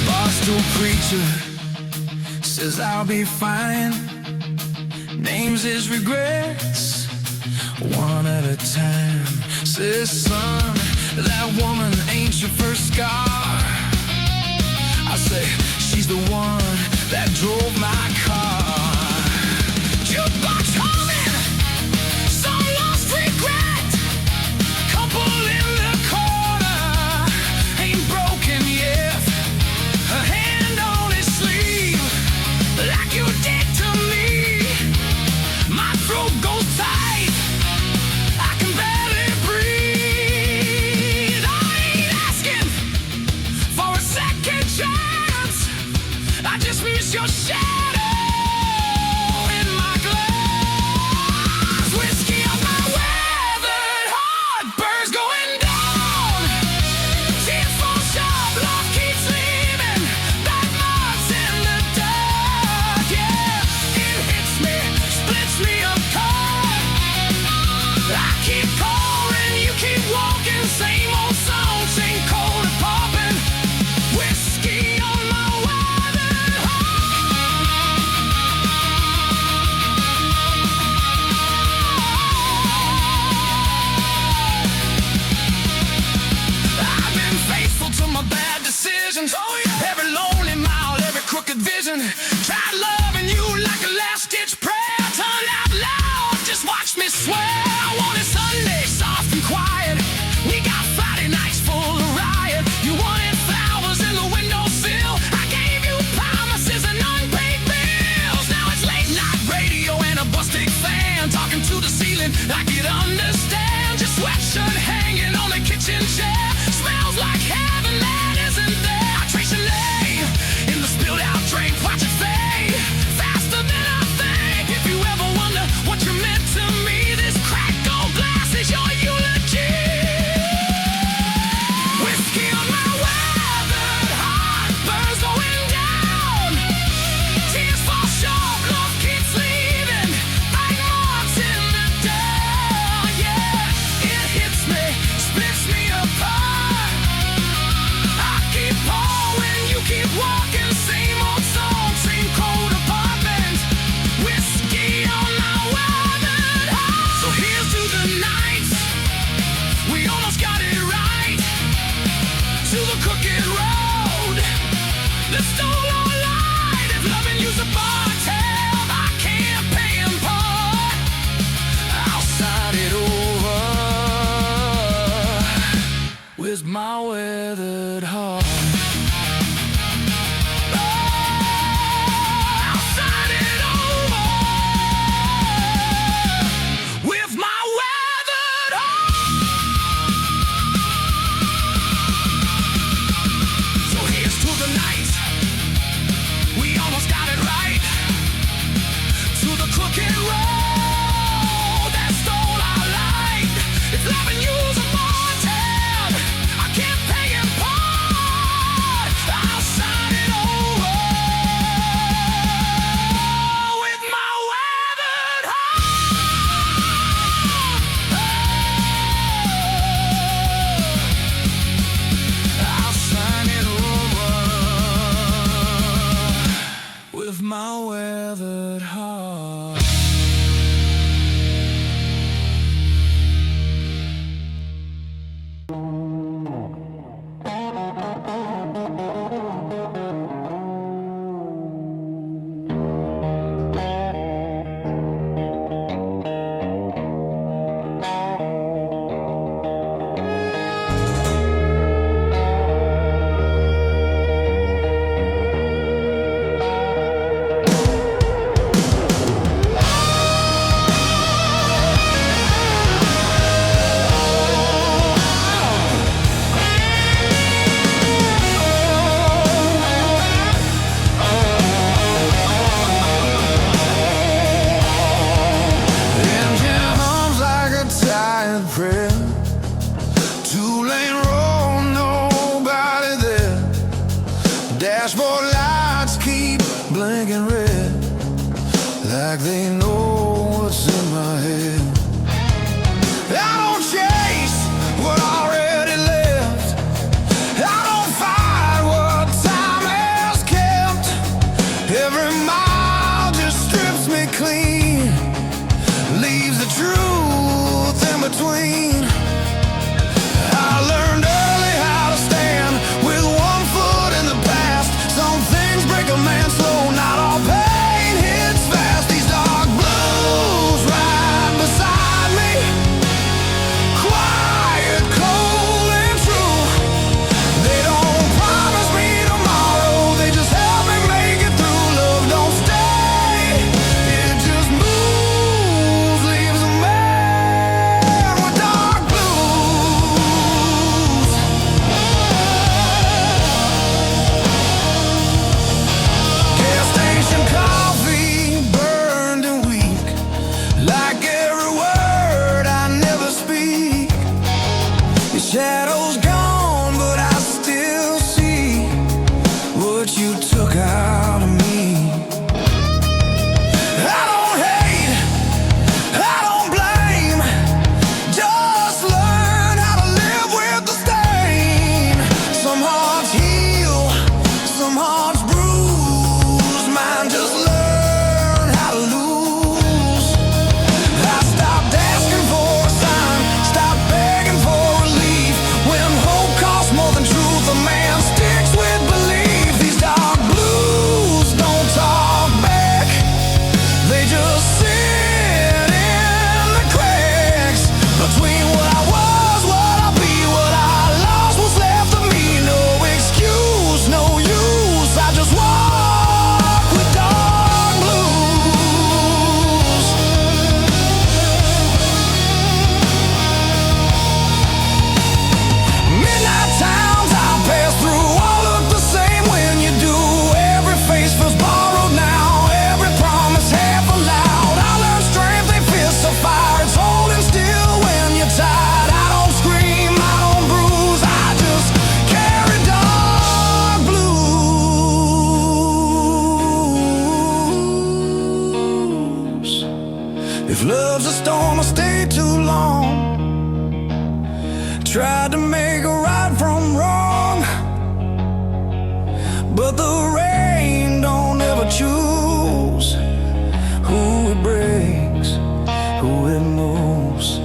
Barstool preacher says I'll be fine. Names his regrets one at a time. Says, son, that woman ain't your first scar. I say, she's the one that drove my car. Jukebox humming, some lost regret. Couple in the corner, ain't broken yet. A hand on his sleeve, like you did to me. My throat goes tight, I can barely breathe. I ain't asking for a second chance, I just miss your shadow in my glass. Whiskey on my weathered heart, birds going down. Tears fall sharp, love keeps leaving. Bite marks in the dark. Yeah, it hits me, splits me apart. I keep pouring, you keep walking. Same old song, same cold apartment. Whiskey on my weathered heart. I've been faithful to my bad decisions. Every lonely mile, every crooked vision. Tried loving you like a last-ditch prayer. Turned out loud, just watch me swear. I wanted Sunday, soft and quiet. We got Friday nights full of riot. You wanted flowers in the windowsill. I gave you promises and unpaid bills. Now it's late night radio and a busted fan. Talking to the ceiling, I could understand. Your sweatshirt hanging on the kitchen chair. Smells like heaven that isn't there. I trace your name in the spilled out drink. Watch it fade faster than I think. If you ever wonder what you meant to me, this cracked gold glass is your eulogy. Whiskey on my weathered heart, birds going down. Tears fall sharp, love keeps leaving. Bite marks in the dark. Yeah, it hits me, splits me apart. I keep pouring, you keep walking. Same old song, same cold apartment. Whiskey on my weathered heart. So here's to the nights we almost got it right. To the crooked road that stole our light. If loving you's a bar tab, I can't pay in part. I'll start it over with my weathered heart. I'll start it over with my weathered heart. So here's to the night we almost got it right. To the crooked road that stole our light. If loving you's a bar tab, I can't pay in part. I'll sign it over with my weathered heart. I'll sign it over with my weathered heart. like they know what's in my head. I don't chase what already left. I don't fight what time has kept. Every mile just strips me clean, leaves the truth in between. I learned early how to stand with one foot in the past. Some things break a man slow, not all pain hits fast. These dark blues right beside me, quiet, cold and true. They don't promise me tomorrow, they just help me make it through. Love don't stay, it just moves, leaves a man with dark blues. Gas station coffee, burned and weak, like every word I never speak. Your shadow's gone, but I still see what you took out of me. I don't hate, I don't blame, just learn how to live with the stain. Some hearts heal, some hearts bruise, mine just learn how to lose. I stopped asking for a sign, stopped begging for relief. When hope costs more than truth, a man sticks with belief. These dark blues don't talk back, they just sit in the cracks between what I was, what I'll be, what I lost, what's left of me. No excuse, no use, I just walk with dark blues. Midnight towns I pass through all look the same when you do. Every face feels borrowed now, every promise half allowed. I learned strength, they fists of fire, it's holding still when you're tired. I don't scream, I don't bruise, I just carry dark blues. If love's a storm, I stay too long. Tried to make a right from wrong, but the rain don't ever choose who it breaks, who it moves.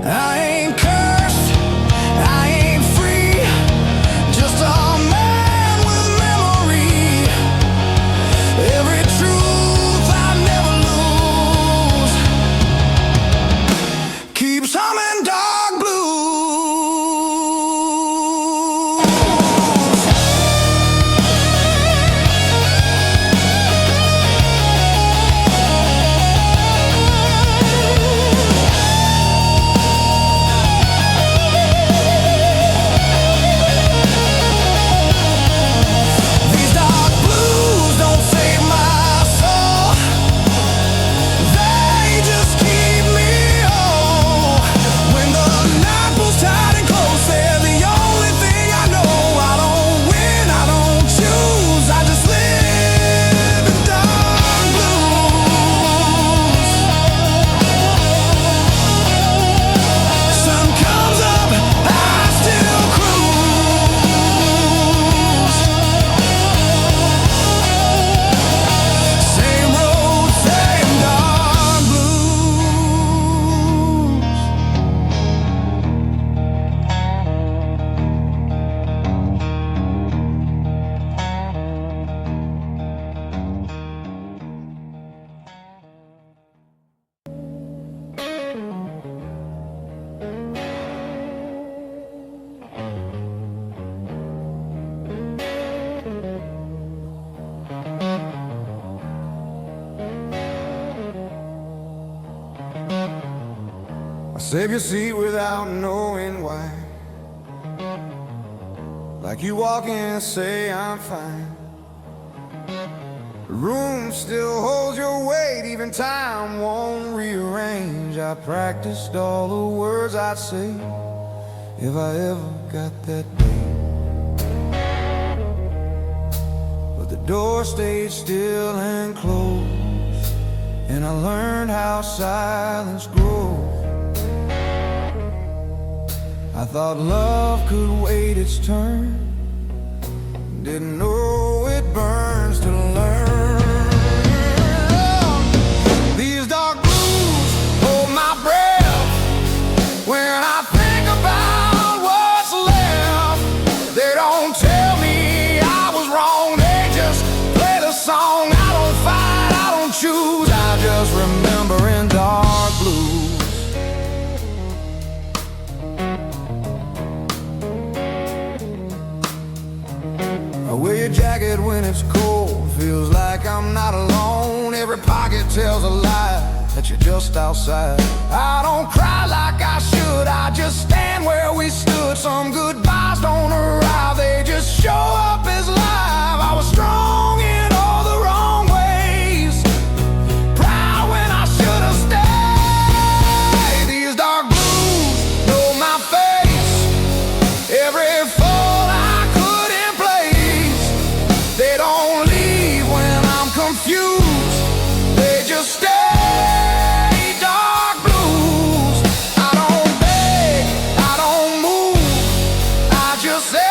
I ain't cursed, I ain't free, just a man with memory. Every truth I never lose keeps humming dark blues. These dark blues don't save my soul, they just keep me whole. When the night pulls tight and close, they're the only thing I know. I don't win, I don't choose, I just live in dark blues. Sun comes up, I still cruise. Same road, same dark blues. I save your seat without knowing why, like you walk in and say I'm fine. The room still holds your weight, even time won't rearrange. I practiced all the words I'd say if I ever got that day. But the door stayed still and closed and I learned how silence grows. I thought love could wait its turn, didn't know it burns to learn. These dark blues hold my breath when I think about what's left. They don't tell me I was wrong, they just play the song. I don't fight, I don't choose, I just remember in dark blues. I wear your jacket when it's cold, feels like I'm not alone. Every pocket tells a lie that you're just outside. I don't cry like I should, I just stand where we stood. Some goodbyes don't arrive, they just show up as live. I was strong in all the wrong ways, proud when I should have stayed. These dark blues know my face, every fall I could in place. They don't leave when I'm confused, they just stay. Dark blues, I don't beg, I don't move, I just say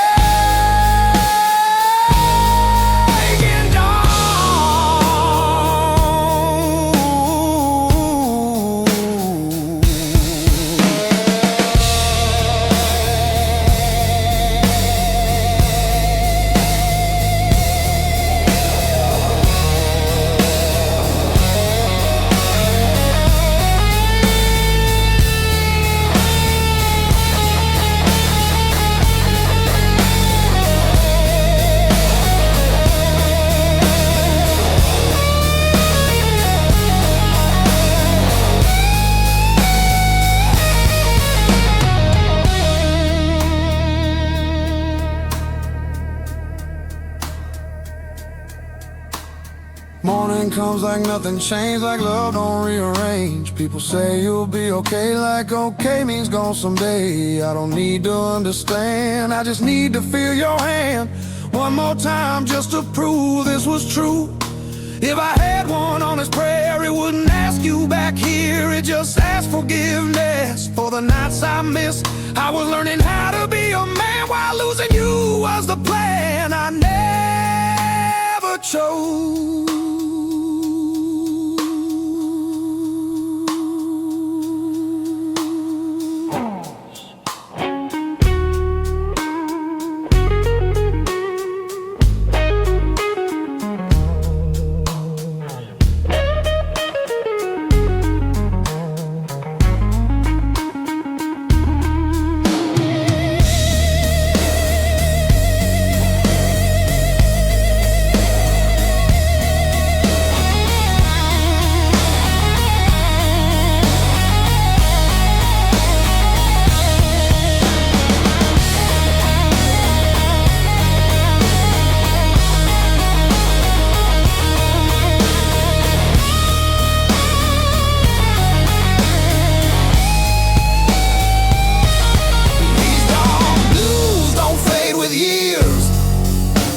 morning comes like nothing changed, like love don't rearrange. People say you'll be okay, like okay means gone someday. I don't need to understand, I just need to feel your hand one more time just to prove this was true. If I had one on this prayer, it wouldn't ask you back here, it just asked forgiveness for the nights I missed. I was learning how to be a man while losing you was the plan I never chose.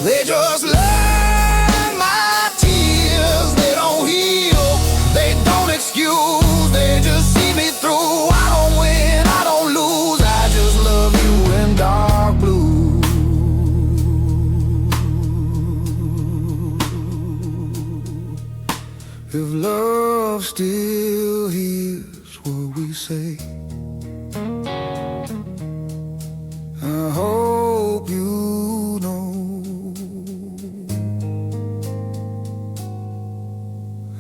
They just learn my tears. They don't heal, they don't excuse, they just see me through. I don't win, I don't lose, I just love you in dark blue. If love still hears what we say, I hope you know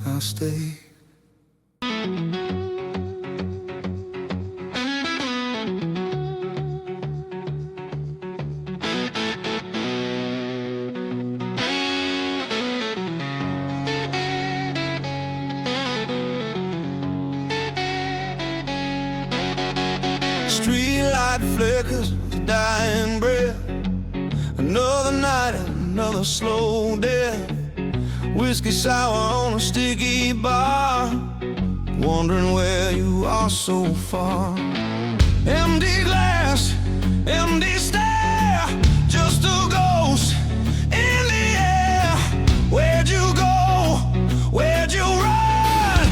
I'll stay. Streetlight flickers, dying breath. Another night, another slow death. Whiskey sour on a sticky bar, wondering where you are so far. Empty glass, empty stare, just a ghost in the air. Where'd you go? Where'd you run?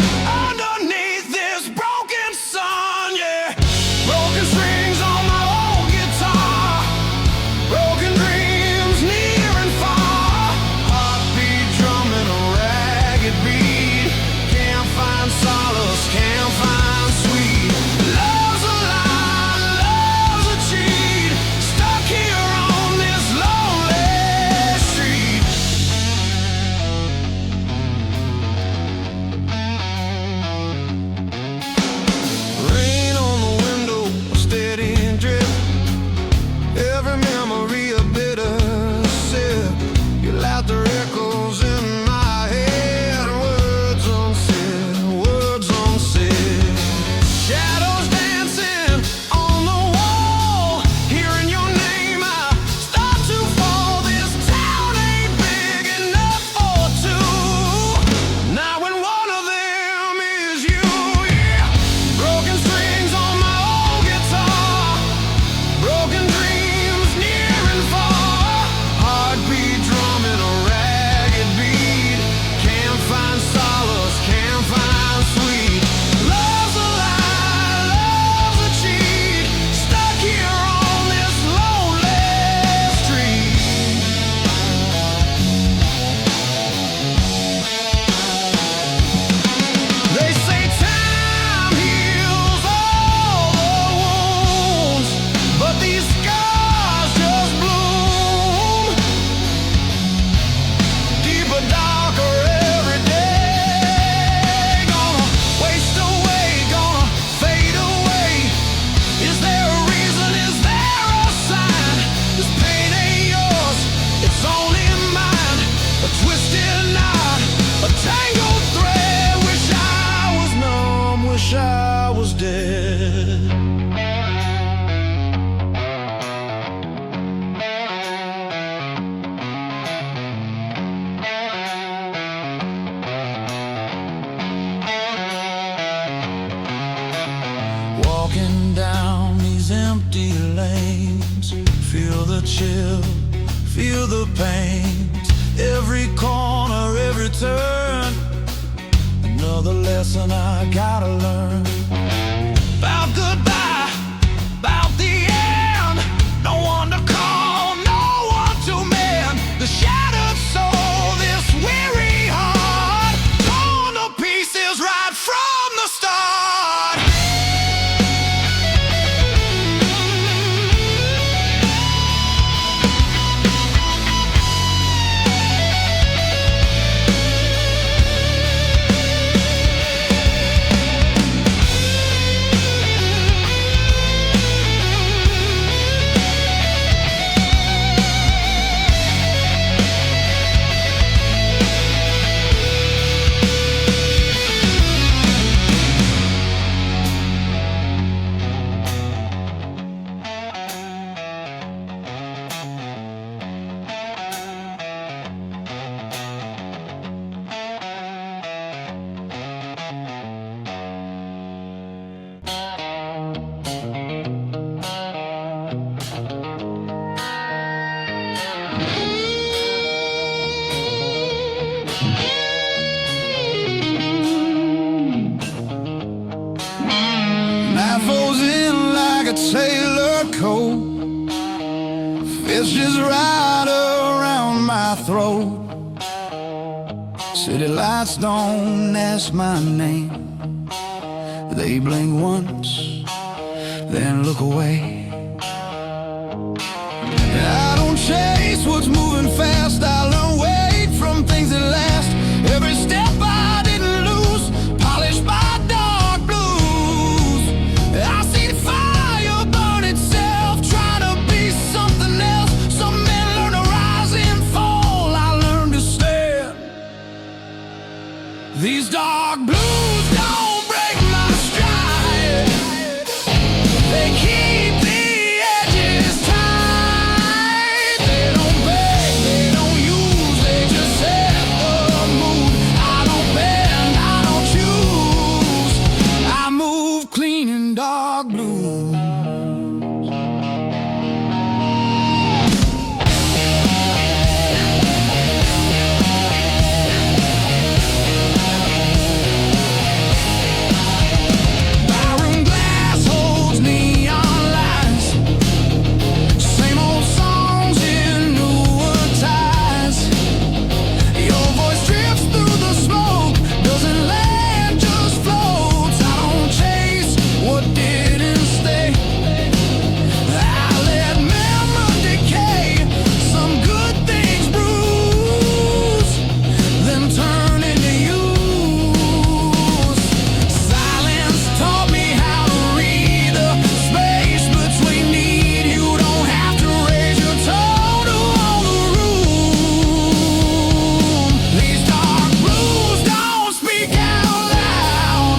lanes. Feel the chill, feel the pain. Every corner, every turn, another lesson I gotta learn. About goodbye, about the end. No one to call, no one to mend. The shattered soul, this weary heart, torn to pieces right from the start. Knife falls in like a sailor coat, fist just right around my throat. City lights don't ask my name. They blink once, then look away. I don't chase what's moving fast. I learn wait from things that last. Every step I didn't lose, polished by dark blues. I see the fire burn itself, trying to be something else. Some men learn to rise and fall, I learned to stand. These dark blues don't break my stride. They keep the edges tight. They don't beg, they don't use, they just set the mood. I don't bend, I don't choose. I move clean in dark blues. Barroom glass holds neon lights. Same old songs in newer ties. Your voice drifts through the smoke, doesn't land, just floats. I don't chase what didn't stay. I let memory decay. Some good things bruise, then turn into use. Silence taught me how to read the space between need. You don't have to raise your tone to hold the room. These dark blues don't speak out loud.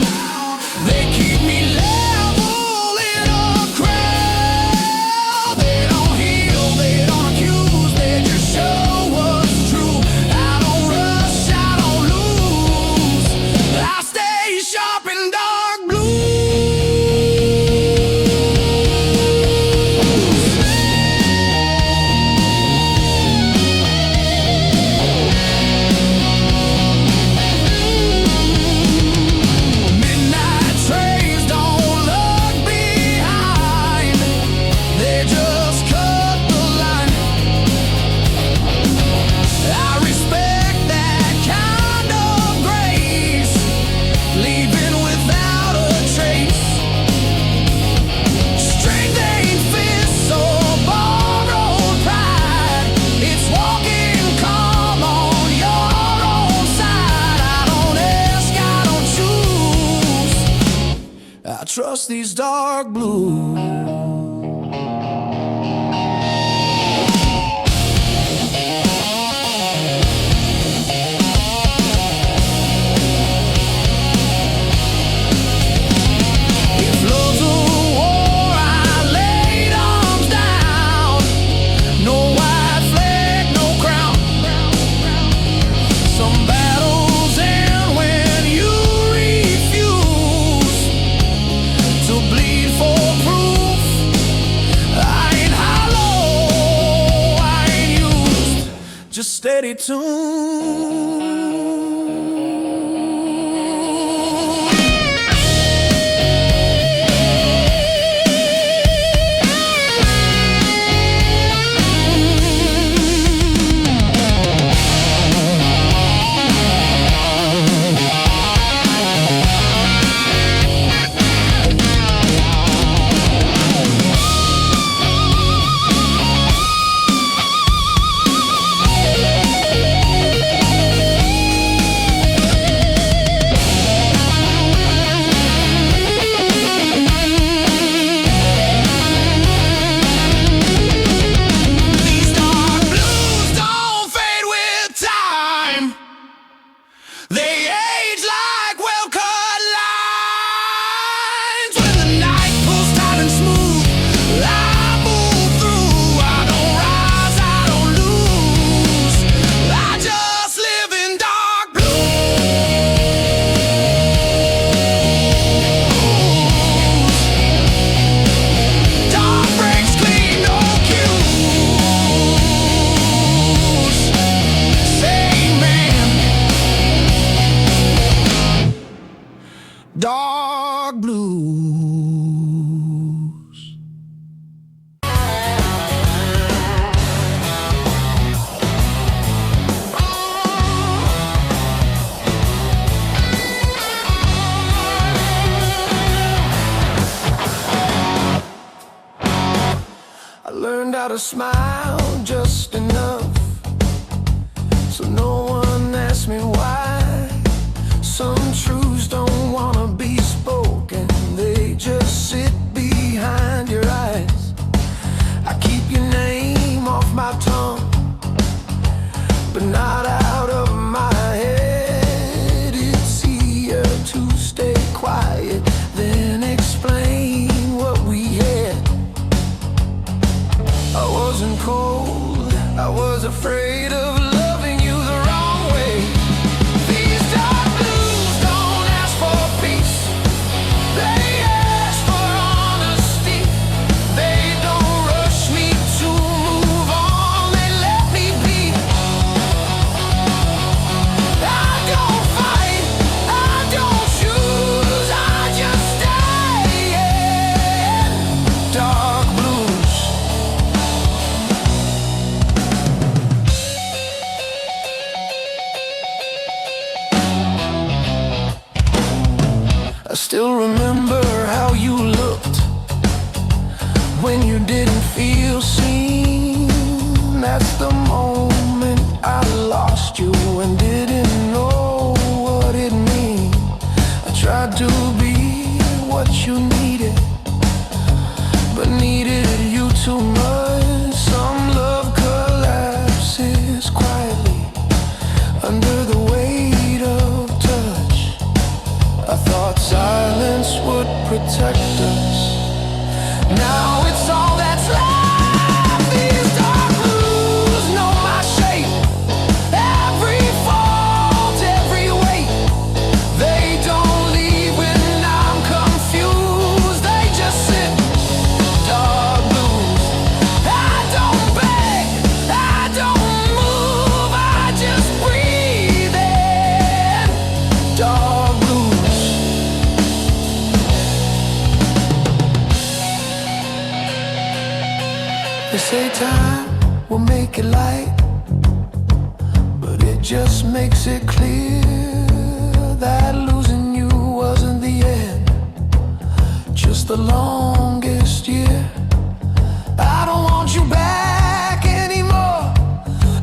They keep me level in a crowd. They don't heal, they don't accuse, they just show what's true. I don't rush, I don't lose. I stay sharp in dark Midnight trains don't look behind, they just cut the line. I respect that kind of grace, leaving without a trace. Strength ain't fists or borrowed pride. It's walking calm on your own side. I don't ask, I don't choose. I trust these dark blues. If love's a war, I laid arms down. No white flag, no crown. Some battles end when you refuse to bleed for proof. steady tune. Dark blues. I learned how to smile just enough so no one asks me why. Some truths don't wanna be spoken, they just sit behind your eyes. I keep your name off my tongue, but not out of my head. It's easier to stay quiet than explain what we had. I wasn't cold, I was afraid of loving you the wrong way. These dark blues don't ask for peace, they ask for honesty. They don't rush me to move on, they let me be. I don't fight, I don't choose, I just stay in dark blues. I still remember how you looked when you didn't feel seen. That's the moment I lost you and didn't know what it meant. I tried to be what you needed, but needed you too much. Some love collapses quietly under the weight of touch. I thought silence would protect us. Now it's all that's left. These dark blues know my shape, every fault, every weight. They don't leave when I'm confused, they just sit. Dark blues. I don't beg, I don't move, I just breathe in. Dark blues. They say time will make it light, but it just makes it clear that losing you wasn't the end, just the longest year. I don't want you back anymore,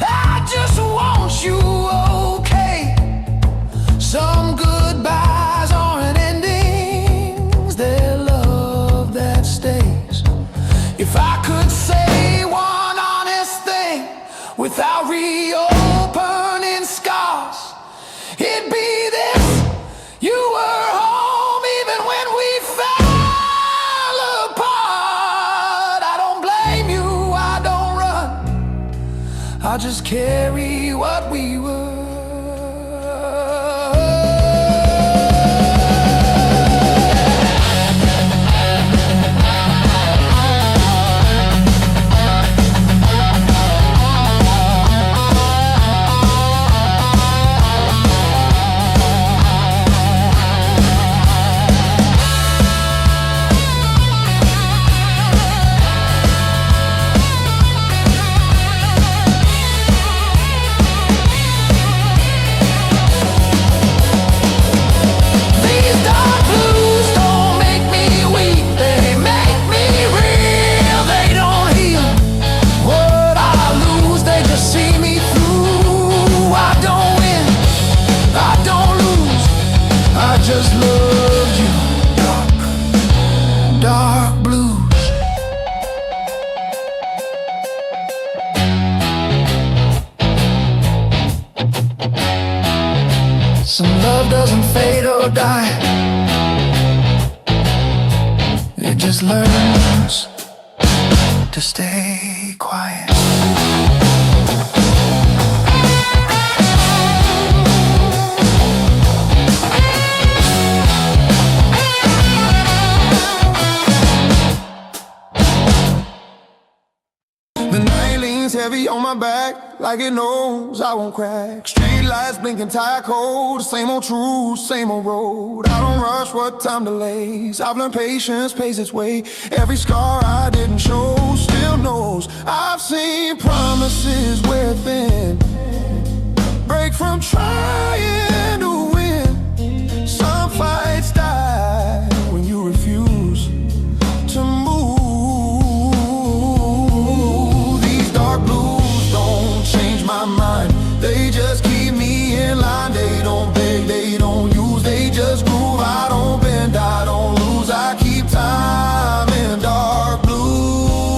I just want you okay. Some goodbyes aren't endings, they're love that stays. If I could say one honest thing without reopening scars, it'd be this: you were home even when we fell apart. I don't blame you, I don't run, I just carry what we were. just loved you. Dark, dark blues. Some love doesn't fade or die. It just learns to stay quiet. The night leans heavy on my back, like it knows I won't crack. Street lights blinking, tire cold, same old truth, same old road. I don't rush what time delays. I've learned patience pays its way. Every scar I didn't show still knows. I've seen promises wear thin, break from trying to win. Some fights die when you refuse to move. My mind, they just keep me in line. They don't beg, they don't use, they just groove. I don't bend, I don't lose. I keep time in dark blues.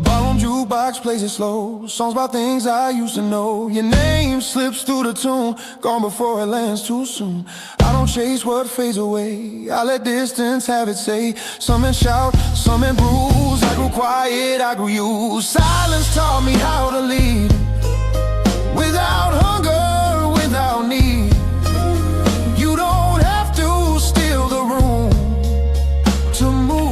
Barroom jukebox plays it slow. Songs about things I used to know. Your name slips through the tune, gone before it lands too soon. I don't chase what fades away, I let distance have its say. Some men shout, some men bruise. I grew quiet, I grew used. Silence taught me how to lead, without hunger, without need. You don't have to steal the room to move.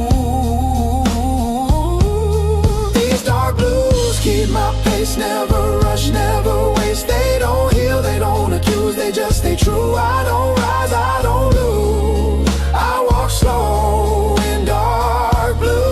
These dark blues keep my pace, never rush, never waste. They don't heal, they don't accuse, they just stay true. I don't rise, I don't lose, I walk slow in dark blues.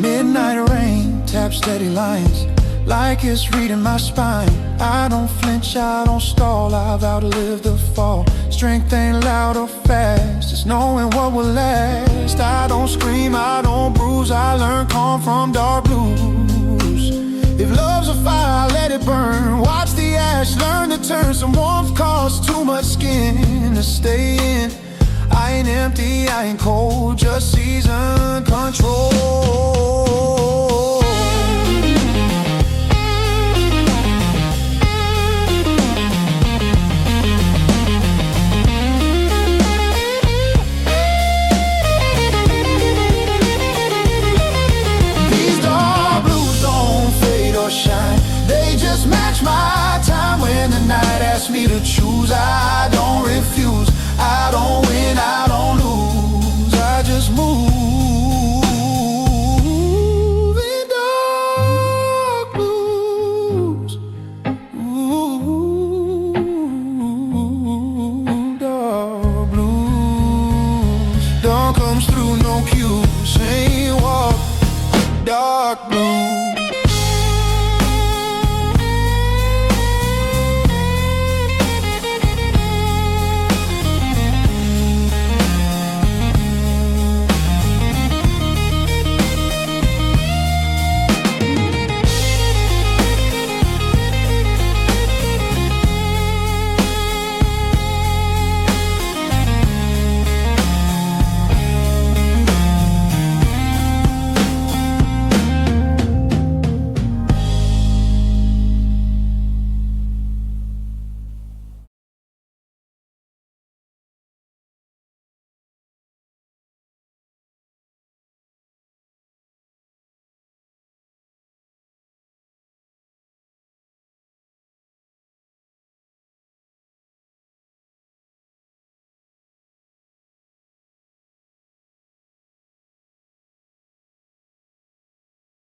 Midnight rain taps steady lines, like it's reading my spine. I don't flinch, I don't stall, I've outlived the fall. Strength ain't loud or fast, it's knowing what will last. I don't scream, I don't bruise, I learn calm from dark blues. If love's a fire, let it burn. Watch the ash, learn to turn. Some warmth costs too much skin to stay in. I ain't empty, I ain't cold, just season control. These dark blues don't fade or shine, they just match my time. When the night asks me to choose, I